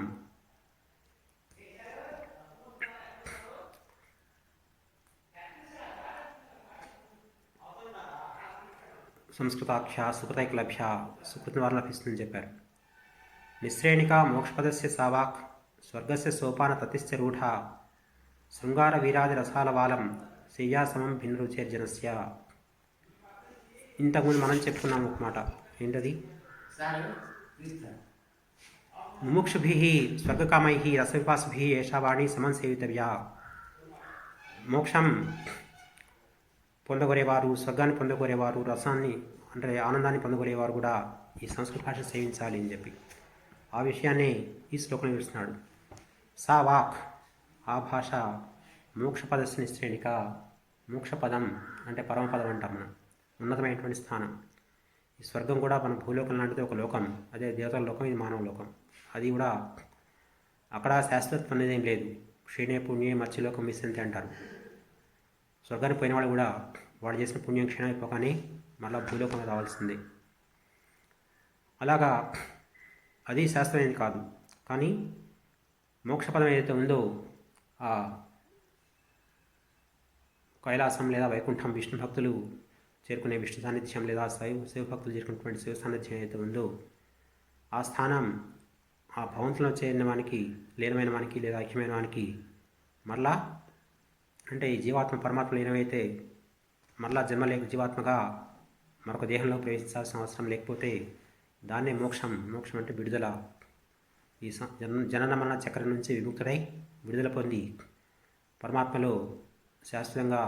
సంస్కృతాఖ్య సుకృతైక లభ్య, సుకృతి ద్వారా లభిస్తుందని చెప్పారు. నిశ్రేణిక మోక్షపదస్య సావాక్ స్వర్గస్య సోపాన తతిశ్చ రూఢ శృంగార వీరాది రసాలవాలం శయ్యాసమం భిన్న రుచేర్జనస్య. ఇంతకుముందు మనం చెప్పుకున్నాం ఒక మాట, ఏంటది? ముముక్షుభి స్వర్గకామై రసవిపాసుభి ఏషా వాణి సమం సేవితవ్యా. మోక్షం పొందగోరేవారు, స్వర్గాన్ని పొందగోరేవారు, రసాన్ని అంటే ఆనందాన్ని పొందగోరేవారు కూడా ఈ సంస్కృత భాష సేవించాలి అని చెప్పి ఆ విషయాన్ని ఈ శ్లోకంలో వివరిస్తున్నాడు. సా వాక్, ఆ భాష మోక్షపదస్య నిశ్రేణిక. మోక్షపదం అంటే పరమపదం అంటాం మనం, ఉన్నతమైనటువంటి స్థానం. ఈ స్వర్గం కూడా మన భూలోకం లాంటిది ఒక లోకం, అదే దేవతల లోకం, ఇది మానవ లోకం. అది కూడా అక్కడ శాశ్వతత్వం అనేది ఏం లేదు. క్షీణే పుణ్యే మత్స్యలోకం విశంతి అంటారు. స్వర్గానికి పోయిన వాళ్ళు కూడా వాడు చేసిన పుణ్యం క్షీణం అయిపోగానే మళ్ళీ భూలోకంలో రావాల్సిందే. అలాగా అది శాస్త్రమైనది కాదు. కానీ మోక్షపదం ఏదైతే ఉందో ఆ కైలాసం లేదా వైకుంఠం, విష్ణు భక్తులు చేరుకునే విష్ణు సాన్నిధ్యం లేదా శైవ భక్తులు చేరుకున్నటువంటి శివ సాన్నిధ్యం ఏదైతే ఉందో ఆ స్థానం ఆ భవంతులో చేరిన వానికి, లీనమైన వానికి లేదా ఐక్యమైన వానికి మరలా అంటే ఈ జీవాత్మ పరమాత్మ లీనమైతే మరలా జన్మ లేక జీవాత్మగా మరొక దేహంలో ప్రవేశించాల్సిన అవసరం లేకపోతే దాన్నే మోక్షం. మోక్షం అంటే విడుదల. ఈ జనన మరణ చక్రం నుంచి విముక్తుడై విడుదల పొంది పరమాత్మలో శాశ్వతంగా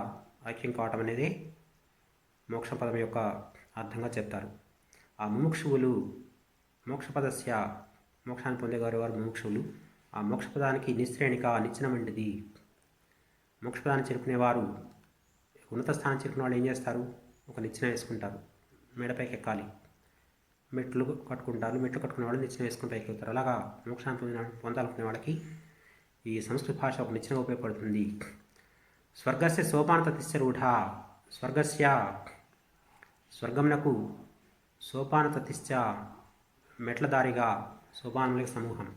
ఐక్యం కావటం అనేది మోక్షపదం యొక్క అర్థంగా చెప్తారు. ఆ ముముక్షువులు మోక్షపదస్య, మోక్షాన్ని పొందేవారు వారు ముముక్షువులు. ఆ మోక్షపదానికి నిశ్రేణిక, నిచ్చెన వంటిది. మోక్షపదాన్ని చేరుకునేవారు, ఉన్నత స్థానం చేరుకునే వాళ్ళు ఏం చేస్తారు? ఒక నిచ్చెన వేసుకుంటారు, మేడపైకి ఎక్కాలి, మెట్లు కట్టుకుంటారు, మెట్లు కట్టుకునే వాళ్ళు నిచ్చెన వేసుకుని పైకి వెళ్తారు. అలాగా మోక్షాన్ని పొందాలనుకునే వాళ్ళకి ఈ సంస్కృత భాష ఒక నిచ్చెన ఉపయోగపడుతుంది. స్వర్గస్య సోపానతతిస్య రూఢ. స్వర్గస్య స్వర్గమునకు సోపానతతిశ్చ మెట్ల దారిగా, సోపానములకి సమూహం,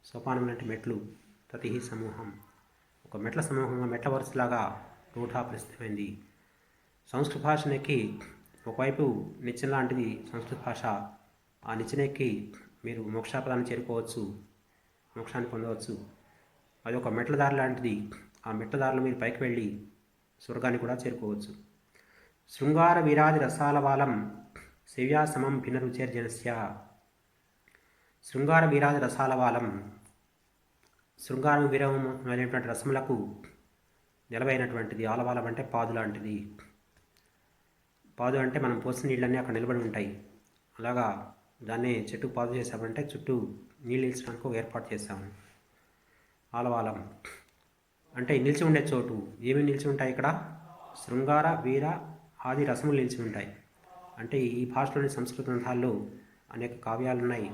సోపానములు అంటే మెట్లు, తతి సమూహం ఒక మెట్ల సమూహంగా, మెట్ల వరుసలాగా రూఢ ప్రసిద్ధమైంది. సంస్కృత భాషనెక్కి ఒకవైపు నిచ్చెన లాంటిది సంస్కృత భాష. ఆ నిచ్చెనెక్కి మీరు మోక్షాపదాన్ని చేరుకోవచ్చు, మోక్షాన్ని పొందవచ్చు. అది ఒక మెట్ల దారి లాంటిది. ఆ మెట్ల దారిలో మీరు పైకి వెళ్ళి స్వర్గాన్ని కూడా చేరుకోవచ్చు. శృంగార వీరాది రసాలవాలం శివ్యా సమం భిన్న రుచేర్జనస్య. శృంగార వీరాది రసాలవాలం, శృంగారం వీరము అనేటువంటి రసములకు నిలవైనటువంటిది. ఆలవాలం అంటే పాదు లాంటిది. పాదు అంటే మనం పోసిన నీళ్ళన్నీ అక్కడ నిలబడి ఉంటాయి. అలాగా దాన్నే చెట్టు పాదు చేసామంటే చుట్టూ నీళ్ళు నిలిచడానికి ఒక ఏర్పాటు చేసాము. ఆలవాలం అంటే నిలిచి ఉండే చోటు. ఏమేమి నిలిచి ఉంటాయి ఇక్కడ? శృంగార వీర ఆది రసములు నిలిచి ఉంటాయి. అంటే ఈ భాషలోని సంస్కృత గ్రంథాల్లో అనేక కావ్యాలు ఉన్నాయి.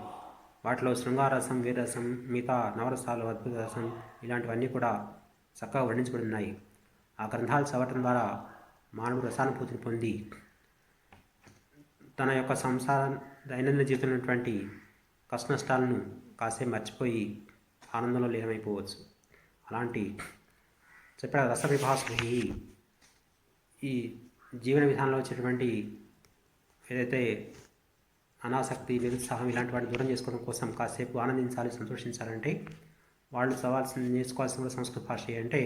వాటిలో శృంగారరసం, వీరరసం, మిగతా నవరసాలు, అద్భుత రసం ఇలాంటివన్నీ కూడా చక్కగా వర్ణించబడి ఉన్నాయి. ఆ గ్రంథాలు చదవటం ద్వారా మానవుడు రసానుభూతిని పొంది తన యొక్క దైనందిన జీవితంలో ఉన్నటువంటి కష్ట నష్టాలను కాసేపు మర్చిపోయి ఆనందంలో లీనమైపోవచ్చు. అలాంటి చెప్పిన రసవిభాసుని ఈ జీవన విధానంలో వచ్చేటువంటి ఏదైతే అనాసక్తి, నిరుత్సాహం ఇలాంటి వాటిని దూరం చేసుకోవడం కోసం కాసేపు ఆనందించాలి, సంతోషించాలంటే వాళ్ళు నేర్చుకోవాల్సిన కూడా సంస్కృత భాష. అంటే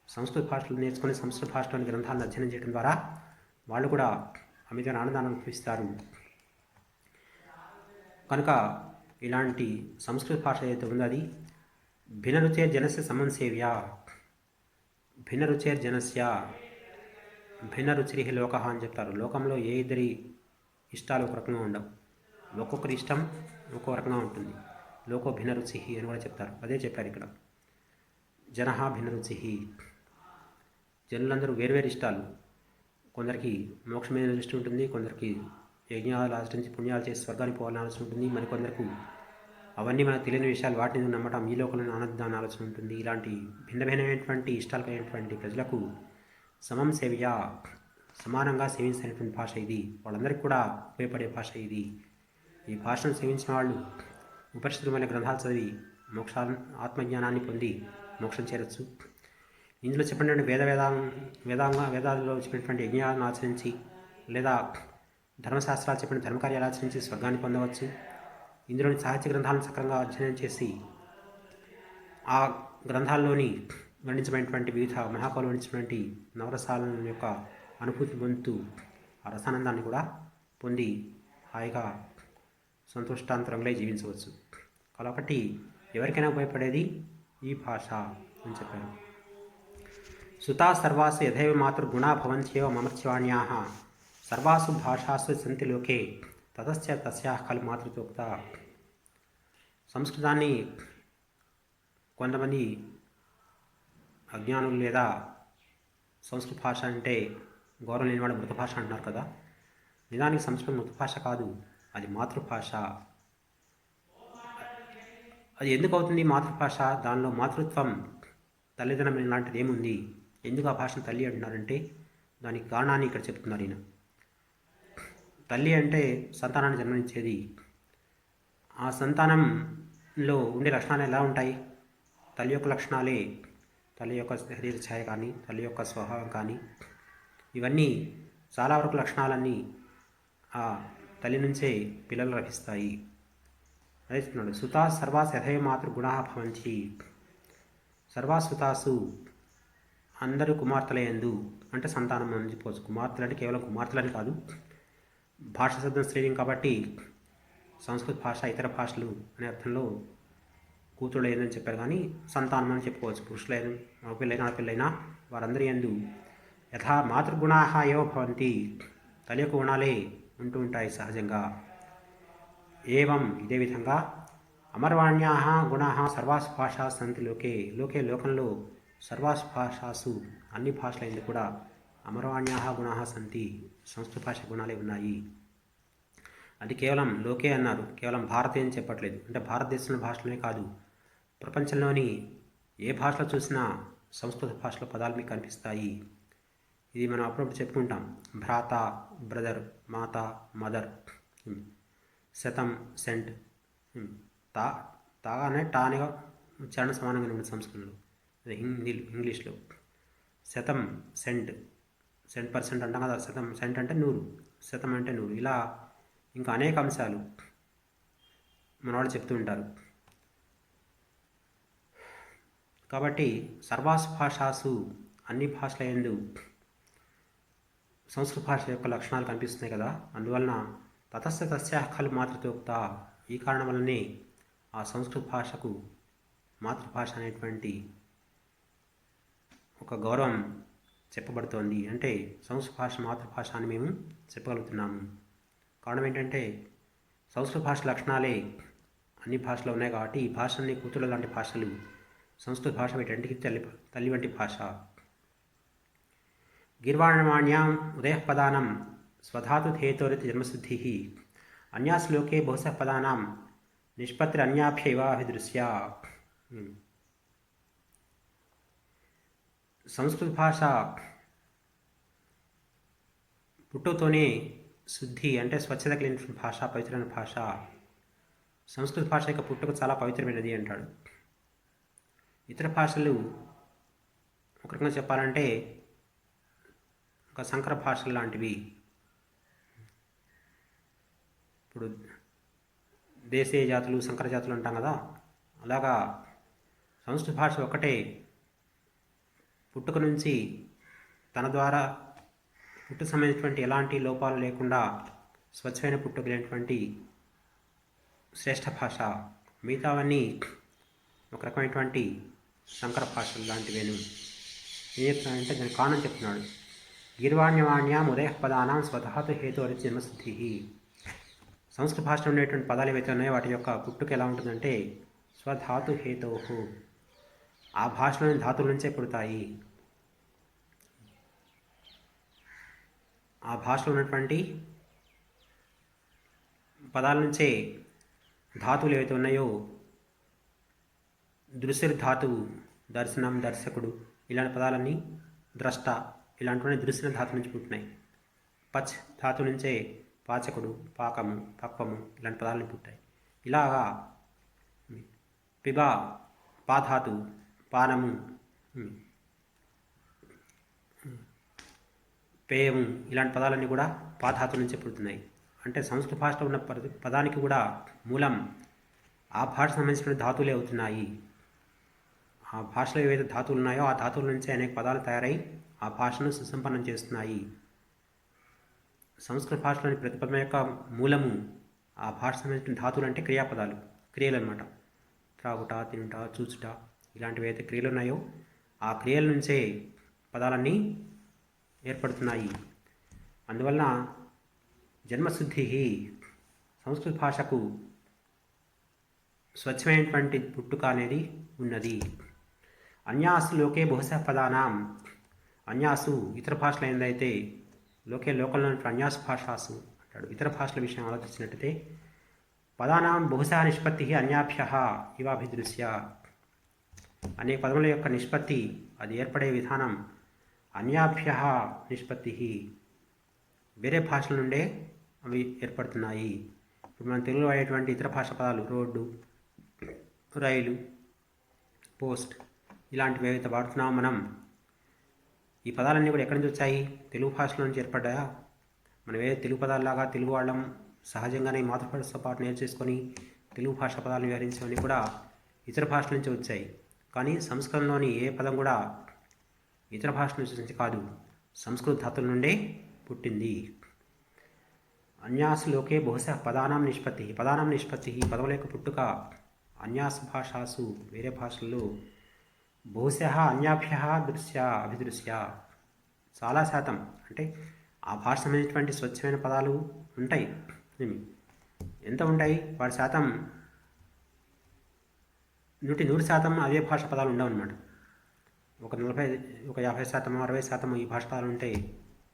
సంస్కృత భాషలు నేర్చుకుని సంస్కృత భాషలోని గ్రంథాలను అధ్యయనం చేయడం ద్వారా వాళ్ళు కూడా అమితమైన ఆనందాన్ని అనుభవిస్తారు. కనుక ఇలాంటి సంస్కృత భాష ఏదైతే ఉందో అది భిన్నరుచేర్ జనస్య సమన్సేవ్య. భిన్నరుచేర్ జనస్య భిన్న రుచిరి లోక అని చెప్తారు. లోకంలో ఏ ఇద్దరి ఇష్టాలు ఒక రకంగా ఉండవు. ఒక్కొక్కరి ఇష్టం ఒక్కో రకంగా ఉంటుంది. లోకో భిన్న రుచి అని కూడా చెప్తారు. అదే చెప్పారు ఇక్కడ. జన భిన్న రుచి. జనులందరూ వేరువేరు ఇష్టాలు. కొందరికి మోక్షం మీద దృష్టి ఉంటుంది, కొందరికి యజ్ఞాలు ఆచరించి పుణ్యాలు చేసి స్వర్గానికి పోవాలని ఆలోచన ఉంటుంది, మరికొందరికి అవన్నీ మనకు తెలియని విషయాలు, వాటిని నమ్మటం, ఈ లోకంలో ఆనందాన్ని ఆలోచన ఉంటుంది. ఇలాంటి భిన్న భిన్నమైనటువంటి ఇష్టాలు కలిగినటువంటి ప్రజలకు సమం సేవ్య, సమానంగా సేవించినటువంటి భాష ఇది. వాళ్ళందరికీ కూడా ఉపయోగపడే భాష ఇది. ఈ భాషను సేవించిన వాళ్ళు ఉపనిషత్తులమైన గ్రంథాలు చదివి ఆత్మజ్ఞానాన్ని పొంది మోక్షం చేరచ్చు. ఇందులో చెప్పినటువంటి వేదాల్లో చెప్పినటువంటి యజ్ఞాలను ఆచరించి లేదా ధర్మశాస్త్రాలు చెప్పిన ధర్మకార్యాలు ఆచరించి స్వర్గాన్ని పొందవచ్చు. ఇందులోని సాహిత్య గ్రంథాలను సక్రమంగా అధ్యయనం చేసి ఆ గ్రంథాల్లోని వర్ణించబడినటువంటి వివిధ మహాకవులు వర్ణించినటువంటి నవరసాల యొక్క అనుభూతి పొందుతూ ఆ రసానందాన్ని కూడా పొంది హాయిగా సంతోషాంతరంగా జీవించవచ్చు. కాబట్టి ఎవరికైనా ఉపయోగపడేది ఈ భాష అని చెప్పారు. సుతా సర్వాసు యథైవ మాతృగుణా భవంత్యేవ మమర్చ్యవాణ్యాః సర్వాసు భాషాసు సంతి లోకే తతస్య తస్యాః ఖలు మాతృతోక్త. సంస్కృతాన్ని కొంతమంది అజ్ఞానులు లేదా సంస్కృత భాష అంటే గౌరవం లేనివాడు మృత భాష అంటున్నారు కదా. నిజానికి సంస్కృతం మృత భాష కాదు, అది మాతృభాష. అది ఎందుకు అవుతుంది మాతృభాష? దానిలో మాతృత్వం, తల్లిదండ్రులం ఇలాంటిది ఏముంది? ఎందుకు ఆ భాషను తల్లి అంటున్నారంటే దానికి కారణాన్ని ఇక్కడ చెప్తున్నారు ఈయన. తల్లి అంటే సంతానాన్ని జన్మనిచ్చేది. ఆ సంతానంలో ఉండే లక్షణాలు ఎలా ఉంటాయి? తల్లి యొక్క లక్షణాలే, తల్లి యొక్క శరీర ఛాయ కానీ, తల్లి యొక్క స్వభావం కానీ, ఇవన్నీ చాలా వరకు లక్షణాలన్నీ ఆ తల్లి నుంచే పిల్లలు లభిస్తాయి. అదే చెప్తున్నాడు, సుతా సర్వాస్ యథైవ మాతృగుణా భవంతి. సర్వాసుతాసు అందరూ కుమార్తెలయందు అంటే సంతానం అని చెప్పవచ్చు. కుమార్తెలు అంటే కేవలం కుమార్తెలని కాదు, భాష శబ్దం స్త్రీలింగం కాబట్టి సంస్కృత భాష ఇతర భాషలు అనే అర్థంలో కూతురు ఏందని చెప్పారు, కానీ సంతానం అని చెప్పుకోవచ్చు. పురుషులైన మగపిల్లైనా ఆడపిల్లైనా వారందరి యందు యథా మాతృగుణా ఏవ భవంతి, తల్లి యొక్క గుణాలే ఉంటూ ఉంటాయి సహజంగా. ఏవం ఇదే విధంగా అమర్వాణ్యా గుణా సర్వాసు భాషా సంతి లోకే. లోకంలో సర్వాసు భాషాసు అన్ని భాషల ఎందు కూడా అమర్వాణ్యా గుణా సంతి, సంస్కృత భాష గుణాలే ఉన్నాయి. అది కేవలం లోకే అన్నారు, కేవలం భారతీయ అని చెప్పట్లేదు. అంటే భారతదేశంలో భాషలోనే కాదు, ప్రపంచంలోని ఏ భాషలో చూసినా సంస్కృత భాషలో పదాలు మీకు కనిపిస్తాయి. ఇది మనం అప్పుడప్పుడు చెప్పుకుంటాం. భ్రాత, బ్రదర్, మాత, మదర్, శతం, సెంట్. తా అనే టానిగా ఉచ్చారణ సమానంగానే ఉంది సంస్కృతంలో, ఇంగ్లీష్లో. శతం, సెంట్ పర్సెంట్ అంటాం కదా. శతం, సెంట్ అంటే 100, శతం అంటే 100. ఇలా ఇంకా అనేక అంశాలు మన వాళ్ళు చెప్తూ ఉంటారు. కాబట్టి సర్వాసు భాషాసు అన్ని భాషల యందు సంస్కృత భాష యొక్క లక్షణాలు కనిపిస్తున్నాయి కదా. అందువలన తతస్య తస్యాః ఖలు మాతృతోక్త, ఈ కారణం వల్లనే ఆ సంస్కృత భాషకు మాతృభాష అనేటువంటి ఒక గౌరవం చెప్పబడుతోంది. అంటే సంస్కృత భాష మాతృభాష అని మేము చెప్పగలుగుతున్నాము. కారణం ఏంటంటే సంస్కృత భాష లక్షణాలే అన్ని భాషలో ఉన్నాయి కాబట్టి ఈ భాషల్ని కూతుళ్ళ లాంటి భాషలు. సంస్కృత భాష వీటంటికి తల్లి వంటి భాష. గిర్వాణవాణ్యాం ఉదయః పదానం స్వధాతు హేతోరితి జన్మసిద్ధి అన్యాస్ లోకే బహుశః పదానాం నిష్పత్తిరన్యాభ్యైవాభిదృశ్య. సంస్కృత భాష పుట్టుతోనే శుద్ధి అంటే స్వచ్ఛత కలిగిన భాష, పవిత్రమైన భాష. సంస్కృత భాష యొక్క పుట్టుక చాలా పవిత్రమైనది అంటాడు. ఇతర భాషలు ఒక రకంగా చెప్పాలంటే ఒక సంకర భాషలు లాంటివి. ఇప్పుడు దేశీయ జాతులు, సంకర జాతులు అంటాం కదా, అలాగా సంస్కృత భాష ఒకటే పుట్టుక నుంచి తన ద్వారా పుట్టుక సంబంధించినటువంటి ఎలాంటి లోపాలు లేకుండా స్వచ్ఛమైన పుట్టుక లేనటువంటి శ్రేష్ఠ భాష. మిగతావన్నీ ఒక రకమైనటువంటి సంకర భాషలు లాంటివేను. ఏం చెప్తున్నాడంటే దాని కారణం చెప్తున్నాడు. గిర్వాణ్యవాణ్యాం ఉదయ పదానాం స్వధాతు హేతోరితి జన్మసిద్ధి. సంస్కృత భాషలో ఉండేటువంటి పదాలు ఏవైతే ఉన్నాయో వాటి యొక్క పుట్టుక ఎలా ఉంటుందంటే స్వధాతు హేతో, ఆ భాషలోని ధాతువుల నుంచే పుడతాయి. ఆ భాషలో ఉన్నటువంటి పదాల నుంచే ధాతువులు ఏవైతే ఉన్నాయో, దృశ్యధాతువు, దర్శనం, దర్శకుడు ఇలాంటి పదాలన్నీ, ద్రష్ట ఇలాంటివన్నీ దృశ్య ధాతు నుంచి పుట్టినాయి. పచ్ ధాతు నుంచే పాచకుడు, పాకము, పక్వము ఇలాంటి పదాలను పుట్టాయి. ఇలాగా పిబ పాధాతు, పానము, పేయము ఇలాంటి పదాలన్నీ కూడా పాధాతు నుంచే పుడుతున్నాయి. అంటే సంస్కృత భాషలో ఉన్న పదానికి కూడా మూలం ఆ భాషకు సంబంధించిన ధాతువులే అవుతున్నాయి. ఆ భాషలో ఏవైతే ధాతువులు ఉన్నాయో ఆ ధాతువుల నుంచే అనేక పదాలు తయారై ఆ భాషను సుసంపన్నం చేస్తున్నాయి. సంస్కృత భాషలోని ప్రతి పదం యొక్క మూలము ఆ భాష సంబంధించిన ధాతువులు అంటే క్రియాపదాలు, క్రియలు అనమాట. త్రాగుట, తినుట, చూచుట ఇలాంటివి అయితే క్రియలు ఉన్నాయో ఆ క్రియల నుంచే పదాలన్నీ ఏర్పడుతున్నాయి. అందువలన జన్మశుద్ధి, సంస్కృత భాషకు స్వచ్ఛమైనటువంటి పుట్టుక అనేది ఉన్నది. అన్యాసు లోకే బహుశः పదానాం, అన్యాసు ఇతర భాషలు ఏందైతే, లోకంలో అన్యాసు భాషాసు అంటాడు. ఇతర భాషల విషయం ఆలోచించినట్టయితే పదానాం బహుశः నిష్పత్తి అన్యాభ్య ఇవాభిదృశ్య, అనే పదముల యొక్క నిష్పత్తి, అది ఏర్పడే విధానం అన్యాభ్య నిష్పత్తి, వేరే భాషల నుండే అవి ఏర్పడుతున్నాయి. ఇప్పుడు మనం తెలుగులో వాడేటువంటి ఇతర భాష పదాలు రోడ్డు, రైలు, పోస్ట్, ఇలాంటివి ఏవైతే వాడుతున్నామో మనం, ఈ పదాలన్నీ కూడా ఎక్కడి నుంచి వచ్చాయి? తెలుగు భాషలో నుంచి ఏర్పడ్డాయా? మనం ఏ తెలుగు పదాలలాగా తెలుగు వాళ్ళం సహజంగానే మాతృభాషతో పాటు నేర్చేసుకొని తెలుగు భాష పదాలను వివరించేవన్నీ కూడా ఇతర భాషల నుంచి వచ్చాయి. కానీ సంస్కృతంలోని ఏ పదం కూడా ఇతర భాష నుంచి కాదు, సంస్కృత ధాతుల నుండే పుట్టింది. అన్యాసు లోకే బహుశः పదానాం నిష్పత్తి, పదానాం నిష్పత్తి, పదముల యొక్క పుట్టుక అన్యాస భాషాసు వేరే భాషల్లో బహుశः అన్యాభ్య దృశ్య అభిదృశ్య, చాలా శాతం, అంటే ఆ భాష సంబంధించినటువంటి స్వచ్ఛమైన పదాలు ఉంటాయి. ఎంత ఉంటాయి? వాటి శాతం 100% అదే భాష పదాలు ఉండవు అన్నమాట. ఒక 50%, 60% ఈ భాష పదాలు ఉంటాయి.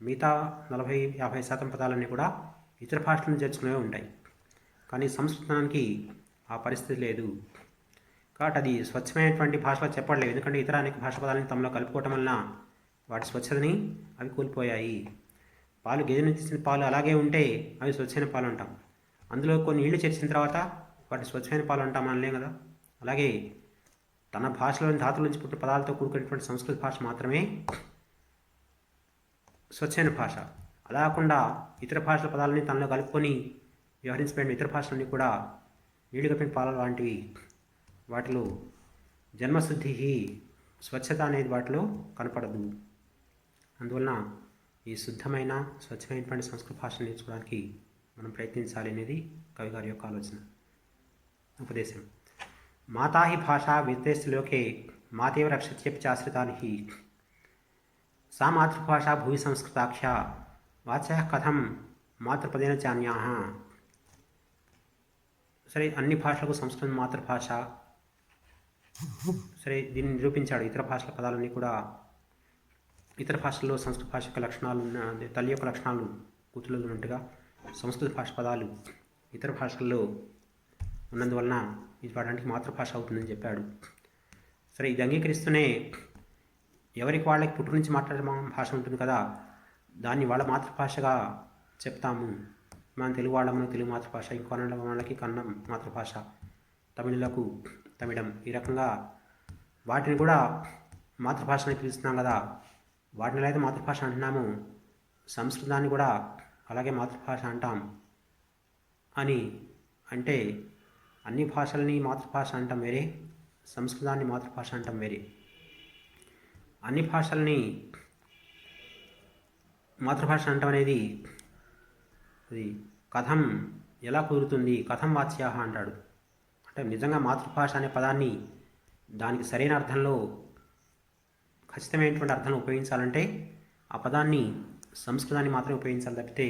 మిగతా 40-50% పదాలన్నీ కూడా ఇతర భాషల నుంచి చేర్చుకునేవి ఉంటాయి. కానీ సంస్కృతానికి ఆ పరిస్థితి లేదు. కాబట్టి అది స్వచ్ఛమైనటువంటి భాషలో చెప్పడలేదు. ఎందుకంటే ఇతర అనేక భాష పదాలను తమలో కలుపుకోవటం వలన వాటి స్వచ్ఛతని అవి కోల్పోయాయి. పాలు, గేదె నుంచి తీసిన పాలు అలాగే ఉంటే అవి స్వచ్ఛమైన పాలు అంటాం. అందులో కొన్ని నీళ్లు చేర్చిన తర్వాత వాటి స్వచ్ఛమైన పాలు అంటాం అనలేం కదా. అలాగే తన భాషలోని ధాతుల నుంచి పుట్టిన పదాలతో కూడుకున్నటువంటి సంస్కృత భాష మాత్రమే స్వచ్ఛమైన భాష. అలా కాకుండా ఇతర భాషల పదాలని తనలో కలుపుకొని వ్యవహరించబడిన ఇతర భాషలన్నీ కూడా నీళ్లు కప్పిన పాల లాంటివి. వాటిలో జన్మశుద్ధి, స్వచ్ఛత అనేది వాటిలో కనపడదు. అందువలన ఈ శుద్ధమైన స్వచ్ఛమైనటువంటి సంస్కృత భాషను నేర్చుకోవడానికి మనం ప్రయత్నించాలి అనేది కవి గారి యొక్క ఆలోచన, ఉపదేశం. మాతా హి భాష విత్తేశ్లోకే మాతేవ రక్షత్యపి చాశ్రితాని, సా మాతృభాష భూమి సంస్కృతాఖ్య వాచ్య కథం మాతృపదేన చాన్యా. సరే, అన్ని భాషలకు సంస్కృతం మాతృభాష. సరే, దీన్ని నిరూపించాడు. ఇతర భాషల పదాలన్నీ కూడా, ఇతర భాషల్లో సంస్కృత భాష యొక్క లక్షణాలు తల్లి యొక్క లక్షణాలు కూతురులో ఉన్నట్టుగా సంస్కృత భాష పదాలు ఇతర భాషల్లో ఉన్నందువలన ఇది వాడడానికి మాతృభాష అవుతుందని చెప్పాడు. సరే, ఇది అంగీకరిస్తూనే ఎవరికి వాళ్ళకి పుట్టు నుంచి మాట్లాడే భాష ఉంటుంది కదా, దాన్ని వాళ్ళ మాతృభాషగా చెప్తాము. మనం తెలుగు వాళ్ళము తెలుగు మాతృభాష, ఇంకో కన్నడ వాళ్ళకి కన్నడం మాతృభాష, తమిళులకు తమిళం, ఈ రకంగా వాటిని కూడా మాతృభాషని పిలుస్తున్నాం కదా. వాటిని అయితే మాతృభాష అంటున్నాము, సంస్కృతాన్ని కూడా అలాగే మాతృభాష అంటాం అని అంటే అన్ని భాషల్ని మాతృభాష అంటాం వేరే, సంస్కృతాన్ని మాతృభాష అంటాం వేరే. అన్ని భాషల్ని మాతృభాష అంటాం అనేది అది కథం ఎలా కుదురుతుంది, కథం వాచ్యాహ అంటాడు. అంటే నిజంగా మాతృభాష అనే పదాన్ని దానికి సరైన అర్థంలో, ఖచ్చితమైనటువంటి అర్థంలో ఉపయోగించాలంటే ఆ పదాన్ని సంస్కృతాన్ని మాత్రమే ఉపయోగించాలి తప్పితే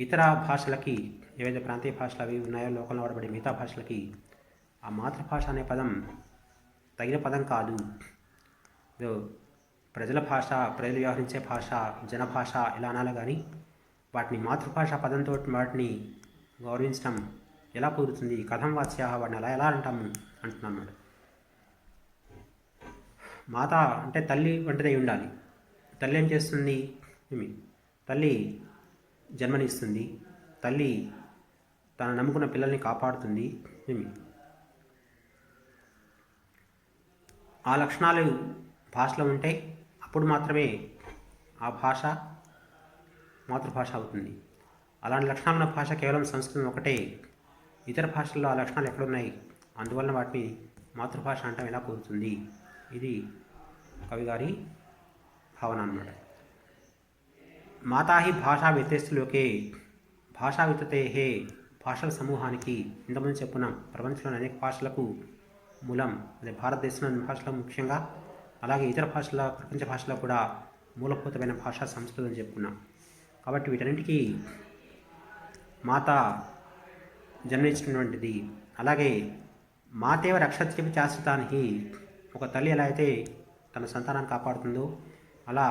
ఇతర భాషలకి, ఏవైతే ప్రాంతీయ భాషలు అవి ఉన్నాయో లోకంలో వాడబడే మిగతా భాషలకి ఆ మాతృభాష అనే పదం తగిన పదం కాదు. ప్రజల భాష, ప్రజలు వ్యవహరించే భాష, జనభాష ఇలా అనాలి. కానీ వాటిని మాతృభాష పదంతో వాటిని గౌరవించడం ఎలా కుదురుతుంది? కథం వాచ్యాహ, వాటిని అలా ఎలా అంటాము అంటున్నాడు. మాత అంటే తల్లి వంటిదై ఉండాలి. తల్లి ఏం చేస్తుంది? తల్లి జన్మనిస్తుంది, తల్లి తను నమ్ముకున్న పిల్లల్ని కాపాడుతుంది. ఆ లక్షణాలు భాషలో ఉంటే అప్పుడు మాత్రమే ఆ భాష మాతృభాష అవుతుంది. అలాంటి లక్షణాలు ఉన్న భాష కేవలం సంస్కృతం ఒకటే. ఇతర భాషల్లో ఆ లక్షణాలు ఎక్కడున్నాయి? అందువలన వాటిని మాతృభాష అంటాం ఎలా కుదురుతుంది? ఇది కవి గారి భావన అన్నమాట. మాతా హి భాషా వ్యత్యస్తులోకే, భాషా వితతే, భాషల సమూహానికి ఇంతకుముందు చెప్పున్నాం. ప్రపంచంలోని అనేక భాషలకు మూలం అదే భారతదేశంలోని భాషలో ముఖ్యంగా, అలాగే ఇతర భాషల, ప్రపంచ భాషలో కూడా మూలభూతమైన భాష సంస్కృతం అని చెప్పుకున్నాం. కాబట్టి వీటన్నిటికీ మాత జన్మించినటువంటిది. అలాగే మాతేవ రక్షత్యపి శాశ్వతానికి, ఒక తల్లి ఎలా అయితే తన సంతానాన్ని కాపాడుతుందో అలా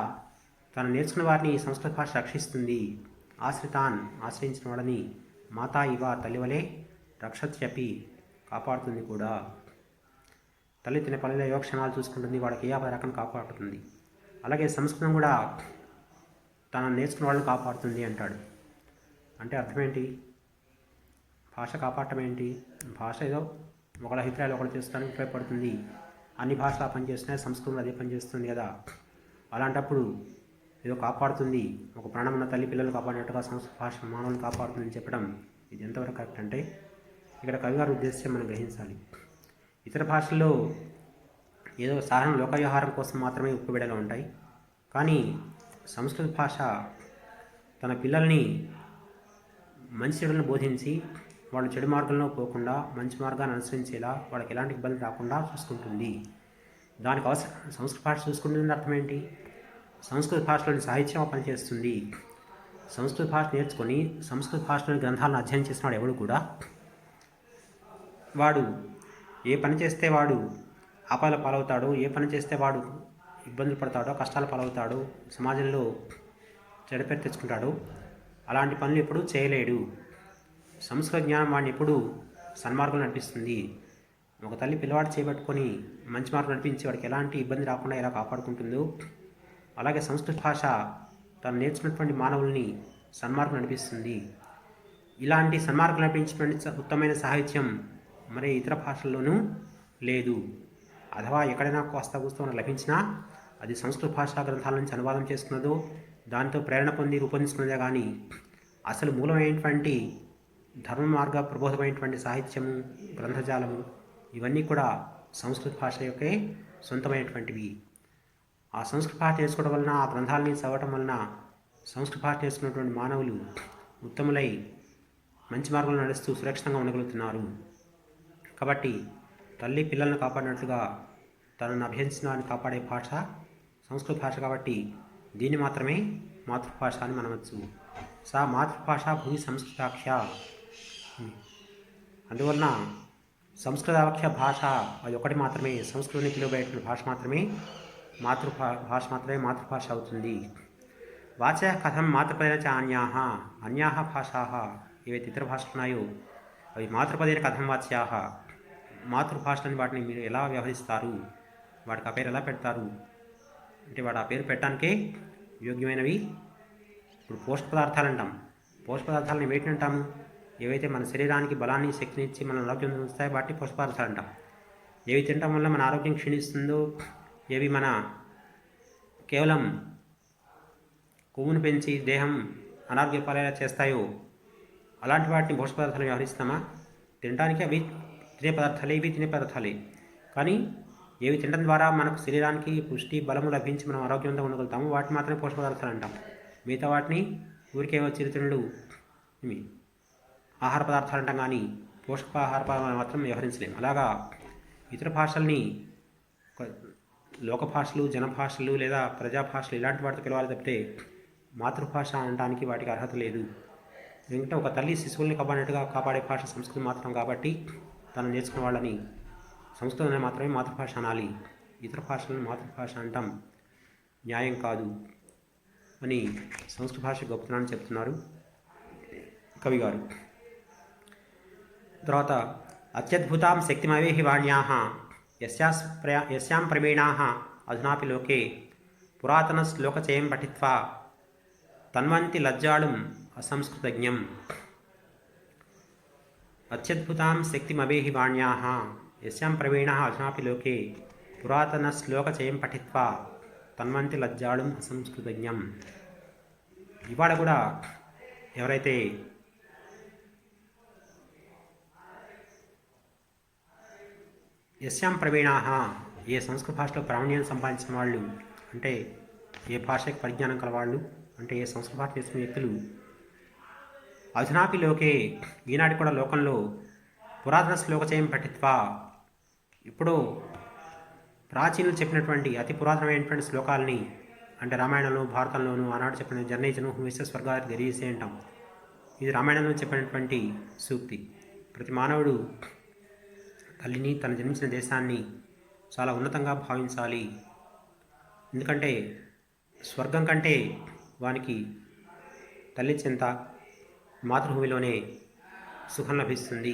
తను నేర్చుకున్న వారిని సంస్కృత భాష రక్షిస్తుంది. ఆశ్రితాన్ ఆశ్రయించిన వాడని మాతా ఇవ తల్లి వలె రక్షత్ చెప్పి కాపాడుతుంది కూడా. తల్లి తినే పల్లెల యోగక్షేమాలు చూసుకుంటుంది, వాడికి ఏ అపరకం కాపాడుతుంది. అలాగే సంస్కృతం కూడా తను నేర్చుకున్న వాళ్ళని కాపాడుతుంది అంటాడు. అంటే అర్థం ఏంటి? భాష కాపాడటం ఏంటి? భాష ఏదో ఒకళ్ళ అభిప్రాయాలు ఒకళ్ళు చేస్తానికి ఉపయోగపడుతుంది. అన్ని భాషలు పనిచేస్తున్నాయి, సంస్కృతం అదే పనిచేస్తుంది కదా. అలాంటప్పుడు ఏదో కాపాడుతుంది, ఒక ప్రాణం ఉన్న తల్లి పిల్లలు కాపాడినట్టుగా సంస్కృత భాష మానవులను కాపాడుతుందని చెప్పడం ఇది ఎంతవరకు కరెక్ట్ అంటే ఇక్కడ కవిగారి ఉద్దేశం మనం గ్రహించాలి. ఇతర భాషల్లో ఏదో సాధారణ లోక వ్యవహారం కోసం మాత్రమే ఉప్పుబిడలు ఉంటాయి. కానీ సంస్కృత భాష తన పిల్లల్ని మంచి చెడులను బోధించి వాళ్ళు చెడు మార్గంలో పోకుండా మంచి మార్గాన్ని అనుసరించేలా వాళ్ళకి ఎలాంటి ఇబ్బంది రాకుండా చూసుకుంటుంది. దానికి అవసరం సంస్కృత భాష చూసుకుంటుంది అర్థం ఏంటి? సంస్కృత భాషలోని సాహిత్యం పనిచేస్తుంది. సంస్కృత భాష నేర్చుకొని సంస్కృత భాషలోని గ్రంథాలను అధ్యయనం చేసిన వాడు ఎవడు కూడా వాడు ఏ పని చేస్తే వాడు ఆపదల పాలవుతాడో, ఏ పని చేస్తే వాడు ఇబ్బందులు పడతాడో, కష్టాల పాలవుతాడో, సమాజంలో చెడపేరు తెచ్చుకుంటాడో అలాంటి పనులు ఎప్పుడూ చేయలేడు. సంస్కృత జ్ఞానం వాడిని ఎప్పుడూ సన్మార్గం నడిపిస్తుంది. ఒక తల్లి పిల్లవాడు చేపట్టుకొని మంచి మార్గం నడిపించి వాడికి ఎలాంటి ఇబ్బంది రాకుండా ఎలా కాపాడుకుంటుందో అలాగే సంస్కృత భాష తను నేర్చుకున్నటువంటి మానవుల్ని సన్మార్గం నడిపిస్తుంది. ఇలాంటి సన్మార్గం నడిపించినటువంటి ఉత్తమమైన సాహిత్యం మరి ఇతర భాషల్లోనూ లేదు. అథవా ఎక్కడైనా కోస్తా కూస్తా లభించినా అది సంస్కృత భాషా గ్రంథాల నుంచి అనువాదం చేసుకున్నదో దాంతో ప్రేరణ పొంది రూపొందించుకున్నదే కానీ అసలు మూలమైనటువంటి ధర్మ మార్గ ప్రబోధమైనటువంటి సాహిత్యము, గ్రంథజాలము ఇవన్నీ కూడా సంస్కృత భాష యొక్కే సొంతమైనటువంటివి. ఆ సంస్కృత భాష నేర్చుకోవడం వలన, ఆ గ్రంథాలని చదవటం వలన సంస్కృత భాష నేర్చుకున్నటువంటి మానవులు ఉత్తములై మంచి మార్గంలో నడుస్తూ సురక్షితంగా ఉండగలుగుతున్నారు. కాబట్టి తల్లి పిల్లలను కాపాడినట్లుగా తనను అభ్యసించిన వారిని కాపాడే భాష సంస్కృత భాష. కాబట్టి దీన్ని మాత్రమే మాతృభాష అని మనవచ్చు. సా మాతృభాష భూమి సంస్కృతాఖ్య. అందువలన సంస్కృతాఖ్య భాష అది ఒకటి మాత్రమే, సంస్కృతిని పిలువబడేటువంటి భాష మాత్రమే మాతృభాష అవుతుంది. వాచ్య కథం మాతృపదేన చ అన్యాహ భాషాః. ఏవైతే ఇతర భాషలు ఉన్నాయో అవి మాతృపదేన కథం వాచ్యాః. మాతృభాషలని వాటిని మీరు ఎలా వ్యవహరిస్తారు, వాటికి ఆ పేరు ఎలా పెడతారు అంటే వాడు ఆ పేరు పెట్టడానికే యోగ్యమైనవి. ఇప్పుడు పోషక పదార్థాలు అంటాం. పోషక పదార్థాలని వేటిని అంటాము? ఏవైతే మన శరీరానికి బలాన్ని, శక్తిని ఇచ్చి మన ఆరోగ్యం ఉంచుతాయో వాటిని పోషక పదార్థాలు అంటాం. ఏవి తినటం వల్ల మన ఆరోగ్యం క్షీణిస్తుందో, ఏవి మన కేవలం కొవ్వును పెంచి దేహం అనారోగ్య పాలన చేస్తాయో అలాంటి వాటిని పోషక పదార్థాలు వ్యవహరిస్తామా? తినడానికి అవి తినే పదార్థాలే, ఇవి తినే పదార్థాలే. కానీ ఏవి తినడం ద్వారా మనకు శరీరానికి పుష్టి బలము లభించి మనం ఆరోగ్యంగా ఉండగలుగుతాము వాటిని మాత్రమే పోషక పదార్థాలు అంటాం. మిగతా వాటిని ఊరికే చిరుతిండ్లు ఇవి ఆహార పదార్థాలు అంటాం, కానీ పోషక ఆహార పదార్థాలు మాత్రం వ్యవహరించలేము. అలాగా ఇతర భాషల్ని లోక భాషలు, జనభాషలు లేదా ప్రజాభాషలు ఇలాంటి వాటితో పిలవాలి తప్పితే మాతృభాష అనడానికి వాటికి అర్హత లేదు. ఎందుకంటే ఒక తల్లి శిశువుల్ని కాపాడినట్టుగా కాపాడే భాష సంస్కృతం మాత్రం. కాబట్టి తను నేర్చుకున్న వాళ్ళని సంస్కృతం మాత్రమే మాతృభాష అనాలి. ఇతర భాషలను మాతృభాష అంటాం న్యాయం కాదు అని సంస్కృత భాష గొప్పతనాన్ని చెప్తున్నారు కవి గారు. తర్వాత అత్యద్భుతాం శక్తిమవేహి వాణ్యాః యస్యాం ప్రవీణాః అధునాపి లోకే పురాతన శ్లోకచయం పఠిత్వా తన్వంతి లజ్జాళుం అసంస్కృతజ్ఞం. అత్యద్భుతాం శక్తిమవేహి వాణ్యాః యస్యాం ప్రవీణాః అధునాపి లోకే పురాతన శ్లోకచయం పఠిత్వా తన్వంతి లజ్జాళుం అసంస్కృతజ్ఞం. ఇవాళ కూడా ఎవరైతే యస్యాం ప్రవీణాః ఏ సంస్కృత భాషలో ప్రావీణ్యాన్ని సంపాదించిన వాళ్ళు, అంటే ఏ భాషకి పరిజ్ఞానం కలవాళ్ళు, అంటే ఏ సంస్కృత భాష నేర్చుకునే వ్యక్తులు అధునాపి లోకే ఈనాటి కూడా లోకంలో పురాతన శ్లోకచయం పఠిత్వా ఇప్పుడు ప్రాచీనులు చెప్పినటువంటి అతి పురాతనమైనటువంటి శ్లోకాలని, అంటే రామాయణంలో, భారతంలోనూ ఆనాడు చెప్పిన జర్నైజను విశ్వ స్వర్గానికి తెలియసే అంటాం. ఇది రామాయణంలో చెప్పినటువంటి సూక్తి. ప్రతి మానవుడు తల్లిని, తను జన్మించిన దేశాన్ని చాలా ఉన్నతంగా భావించాలి. ఎందుకంటే స్వర్గం కంటే వానికి తల్లి చెంత మాతృభూమిలోనే సుఖం లభిస్తుంది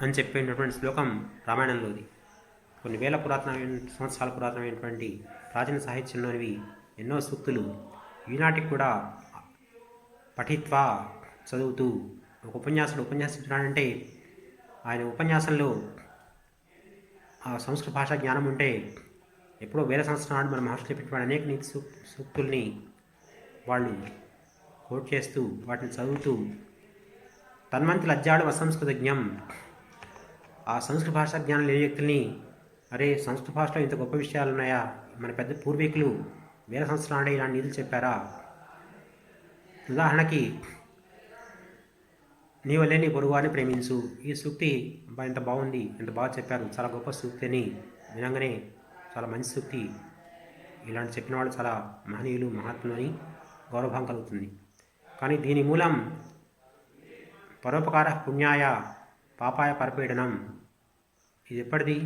అని చెప్పేటటువంటి శ్లోకం రామాయణంలోది. కొన్ని వేల సంవత్సరాల పురాతనమైనటువంటి ప్రాచీన సాహిత్యంలోనివి ఎన్నో సూక్తులు ఈనాటికి కూడా పఠిత్వా చదువుతూ ఒక ఉపన్యాసుడు ఉపన్యాసిస్తున్నాడంటే ఆయన ఉపన్యాసంలో ఆ సంస్కృత భాషా జ్ఞానం ఉంటే ఎప్పుడో వేల సంవత్సరాలు మన మహర్షులు చెప్పినటువంటి అనేక నీతి సూక్తుల్ని వాళ్ళు కోట్ చేస్తూ వాటిని చదువుతూ తన్మంతి లజ్జాడు అసంస్కృత జ్ఞం, ఆ సంస్కృత భాషా జ్ఞానం లేని వ్యక్తుల్ని అరే సంస్కృత భాషలో ఇంత గొప్ప విషయాలు ఉన్నాయా, మన పెద్ద పూర్వీకులు వేల సంవత్సరాలు ఇలాంటి నీతులు చెప్పారా. ఉదాహరణకి నీ వల్లే నీ పొరుగువారిని ప్రేమించు, ఈ సూక్తి ఎంత బాగుంది, ఎంత బాగా చెప్పారు, చాలా గొప్ప సూక్తి అని వినంగానే చాలా మంచి సూక్తి, ఇలాంటి చెప్పిన వాళ్ళు చాలా మహనీయులు మహాత్ములు అని గౌరవం కలుగుతుంది. కానీ దీని మూలం పరోపకార పుణ్యాయ పాపాయ పరపీడనం. ఇది ఎప్పటిది?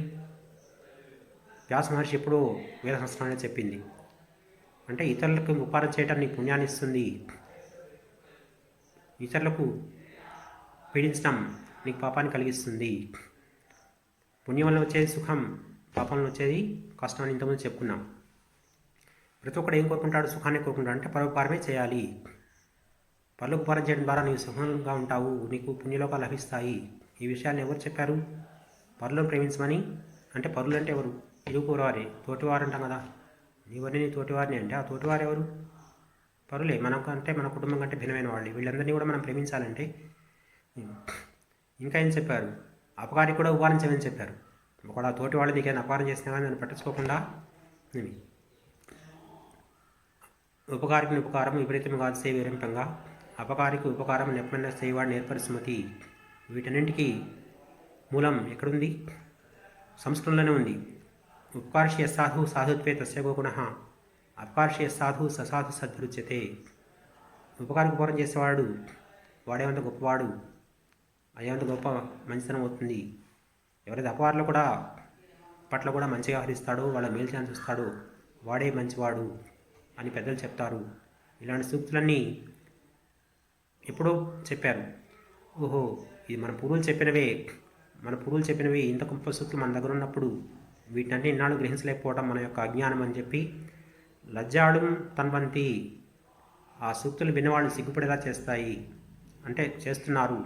వ్యాస మహర్షి ఎప్పుడూ వేల సంవత్సరాలనే చెప్పింది. అంటే ఇతరులకు ఉపకారం చేయటం నీకు పుణ్యాన్ని ఇస్తుంది, ఇతరులకు పీడించడం నీకు పాపాన్ని కలిగిస్తుంది. పుణ్యం వల్ల వచ్చేది సుఖం, పాపం వల్ల వచ్చేది కష్టం అని ఇంతకుముందు చెప్పుకున్నాం. ప్రతి ఒక్కడు ఏం కోరుకుంటాడు? సుఖాన్ని కోరుకుంటాడు. అంటే పరోపకారమే చేయాలి. పరోపకారం చేయడం ద్వారా నీవు సుఖంగా ఉంటావు, నీకు పుణ్యలోకాలు లభిస్తాయి. ఈ విషయాన్ని ఎవరు చెప్పారు? పరులను ప్రేమించమని. అంటే పరులు అంటే ఎవరు? ఇరుగు వారే, తోటివారు అంటాం కదా. నీవన్నీ నీ తోటివారిని అంటే ఆ తోటివారు ఎవరు? పరులే. మనకంటే మన కుటుంబం కంటే భిన్నమైన వాళ్ళు. వీళ్ళందరినీ కూడా మనం ప్రేమించాలంటే ఇంకా ఏం చెప్పారు? అపకారికి కూడా ఉపకారం చేయమని చెప్పారు. ఒకడు ఆ తోటి వాళ్ళు నీకైనా అపకారం చేసినా కానీ దాన్ని పట్టించుకోకుండా ఉపకారికి ఉపకారం విపరీతం కాదు సేవిరంపంగా, అపకారికి ఉపకారం నెప్పన్న సేవాడు నేర్పరిస్మతి. వీటన్నింటికి మూలం ఎక్కడుంది? సంస్కృతంలోనే ఉంది. ఉపకార్షి యస్సాధు సాధుత్వే తస్య గుణ, అపకార్షి యస్సాధు ససాధు సద్భిరుచ్యతే. ఉపకారికి ఉపకారం చేసేవాడు వాడేమంత గొప్పవాడు, అయ్యేంత గొప్ప మంచితనం అవుతుంది. ఎవరైతే అపవారులు కూడా పట్ల కూడా మంచిగా వ్యవహరిస్తాడో, వాళ్ళ మేలు చేయని చూస్తాడో వాడే మంచివాడు అని పెద్దలు చెప్తారు. ఇలాంటి సూక్తులన్నీ ఎప్పుడో చెప్పారు. ఓహో, ఇది మన పూర్వులు చెప్పినవి ఇంత గొప్ప సూక్తులు మన దగ్గర ఉన్నప్పుడు వీటిని ఇన్నాళ్ళు గ్రహించలేకపోవడం మన యొక్క అజ్ఞానం అని చెప్పి లజ్జాడు తన్వంతి, ఆ సూక్తులు విన్నవాళ్ళు సిగ్గుపడేలా చేస్తాయి. అంటే చేస్తున్నారు.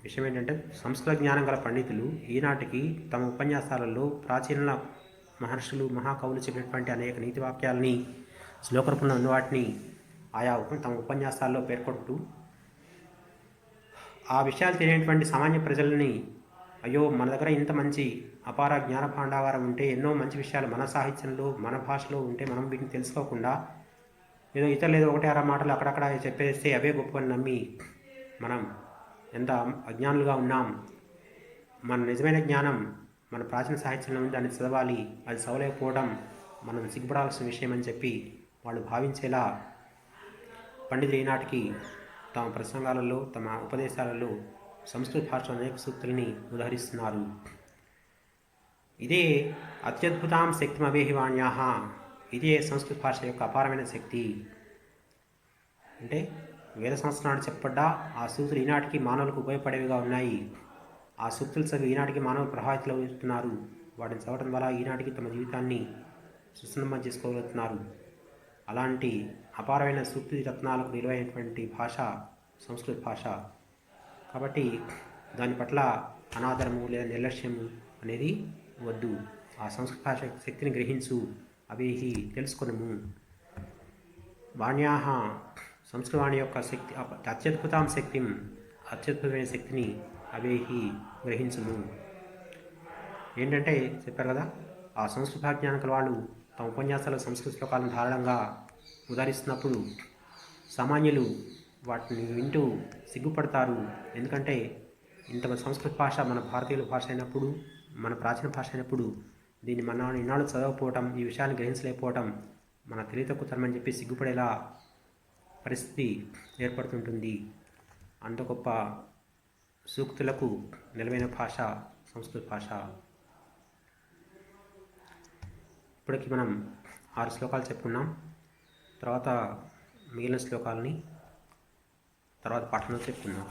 విషయం ఏంటంటే సంస్కృత జ్ఞానం గల పండితులు ఈనాటికి తమ ఉపన్యాసాలలో ప్రాచీన మహర్షులు మహాకవులు చెప్పినటువంటి అనేక నీతి వాక్యాలని శ్లోక రూపంలో ఉన్న వాటిని ఆయా తమ ఉపన్యాసాల్లో పేర్కొంటూ ఆ విషయాలు తెలియనటువంటి సామాన్య ప్రజలని అయ్యో మన దగ్గర ఇంత మంచి అపార జ్ఞాన భాండాగారం ఉంటే, ఎన్నో మంచి విషయాలు మన సాహిత్యంలో మన భాషలో ఉంటే మనం వీటిని తెలుసుకోకుండా ఏదో ఇతరులు ఏదో ఒకటి అర మాటలు అక్కడక్కడ చెప్పేస్తే అవే గొప్పని నమ్మి మనం ఎంత అజ్ఞానులుగా ఉన్నాం. మన నిజమైన జ్ఞానం మన ప్రాచీన సాహిత్యంలో ఉంది, దాన్ని చదవాలి. అది చదవలేకపోవడం మనం సిగ్గుపడాల్సిన విషయం అని చెప్పి వాళ్ళు భావించేలా పండితులు ఈనాటికి తమ ప్రసంగాలలో తమ ఉపదేశాలలో సంస్కృత భాషలో అనేక సూక్తుల్ని ఉదహరిస్తున్నారు. ఇదే అత్యద్భుతాం శక్తిమవేహి వాణ్యాః, ఇదే సంస్కృత భాష యొక్క అపారమైన శక్తి. అంటే వేల సంవత్సరాలు చెప్పబడ్డా ఆ సూక్తులు ఈనాటికి మానవులకు ఉపయోగపడేవిగా ఉన్నాయి. ఆ సూక్తులు చదివి ఈనాటికి మానవులు ప్రభావితులు అవుతున్నారు. వాటిని చదవడం ద్వారా ఈనాటికి తమ జీవితాన్ని సుసంపన్నం చేసుకోగలుగుతున్నారు. అలాంటి అపారమైన సూక్తి రత్నాలకు నిలువైనటువంటి భాష సంస్కృత భాష. కాబట్టి దాని పట్ల అనాదరము లేదా నిర్లక్ష్యము అనేది వద్దు. ఆ సంస్కృత భాష శక్తిని గ్రహించు, అవేహి తెలుసుకొనము. వాణ్యాహ, సంస్కృతవాణి యొక్క శక్తి అత్యద్భుతాం శక్తిం, అత్యద్భుతమైన శక్తిని అవేహి గ్రహించము. ఏంటంటే చెప్పారు కదా, ఆ సంస్కృత జ్ఞానం కల వాళ్ళు తమ ఉపన్యాసాల సంస్కృత శ్లోకాలను ధారాళంగా ఉదహరిస్తున్నప్పుడు సామాన్యులు వాటిని వింటూ సిగ్గుపడతారు. ఎందుకంటే ఇంత సంస్కృత భాష మన భారతీయుల భాష అయినప్పుడు, మన ప్రాచీన భాష అయినప్పుడు దీన్ని మన ఇన్నాళ్ళు చదవకపోవటం, ఈ విషయాన్ని గ్రహించలేకపోవటం మన తెలివితక్కువతనం అని చెప్పి సిగ్గుపడేలా పరిస్థితి ఏర్పడుతుంటుంది. అంత గొప్ప సూక్తులకు నిలవైన భాష సంస్కృత భాష. ఇప్పటికి మనం 6 శ్లోకాలు చెప్పుకున్నాం. తర్వాత మిగిలిన శ్లోకాలని తర్వాత పాఠంలో చెప్పుకుందాం.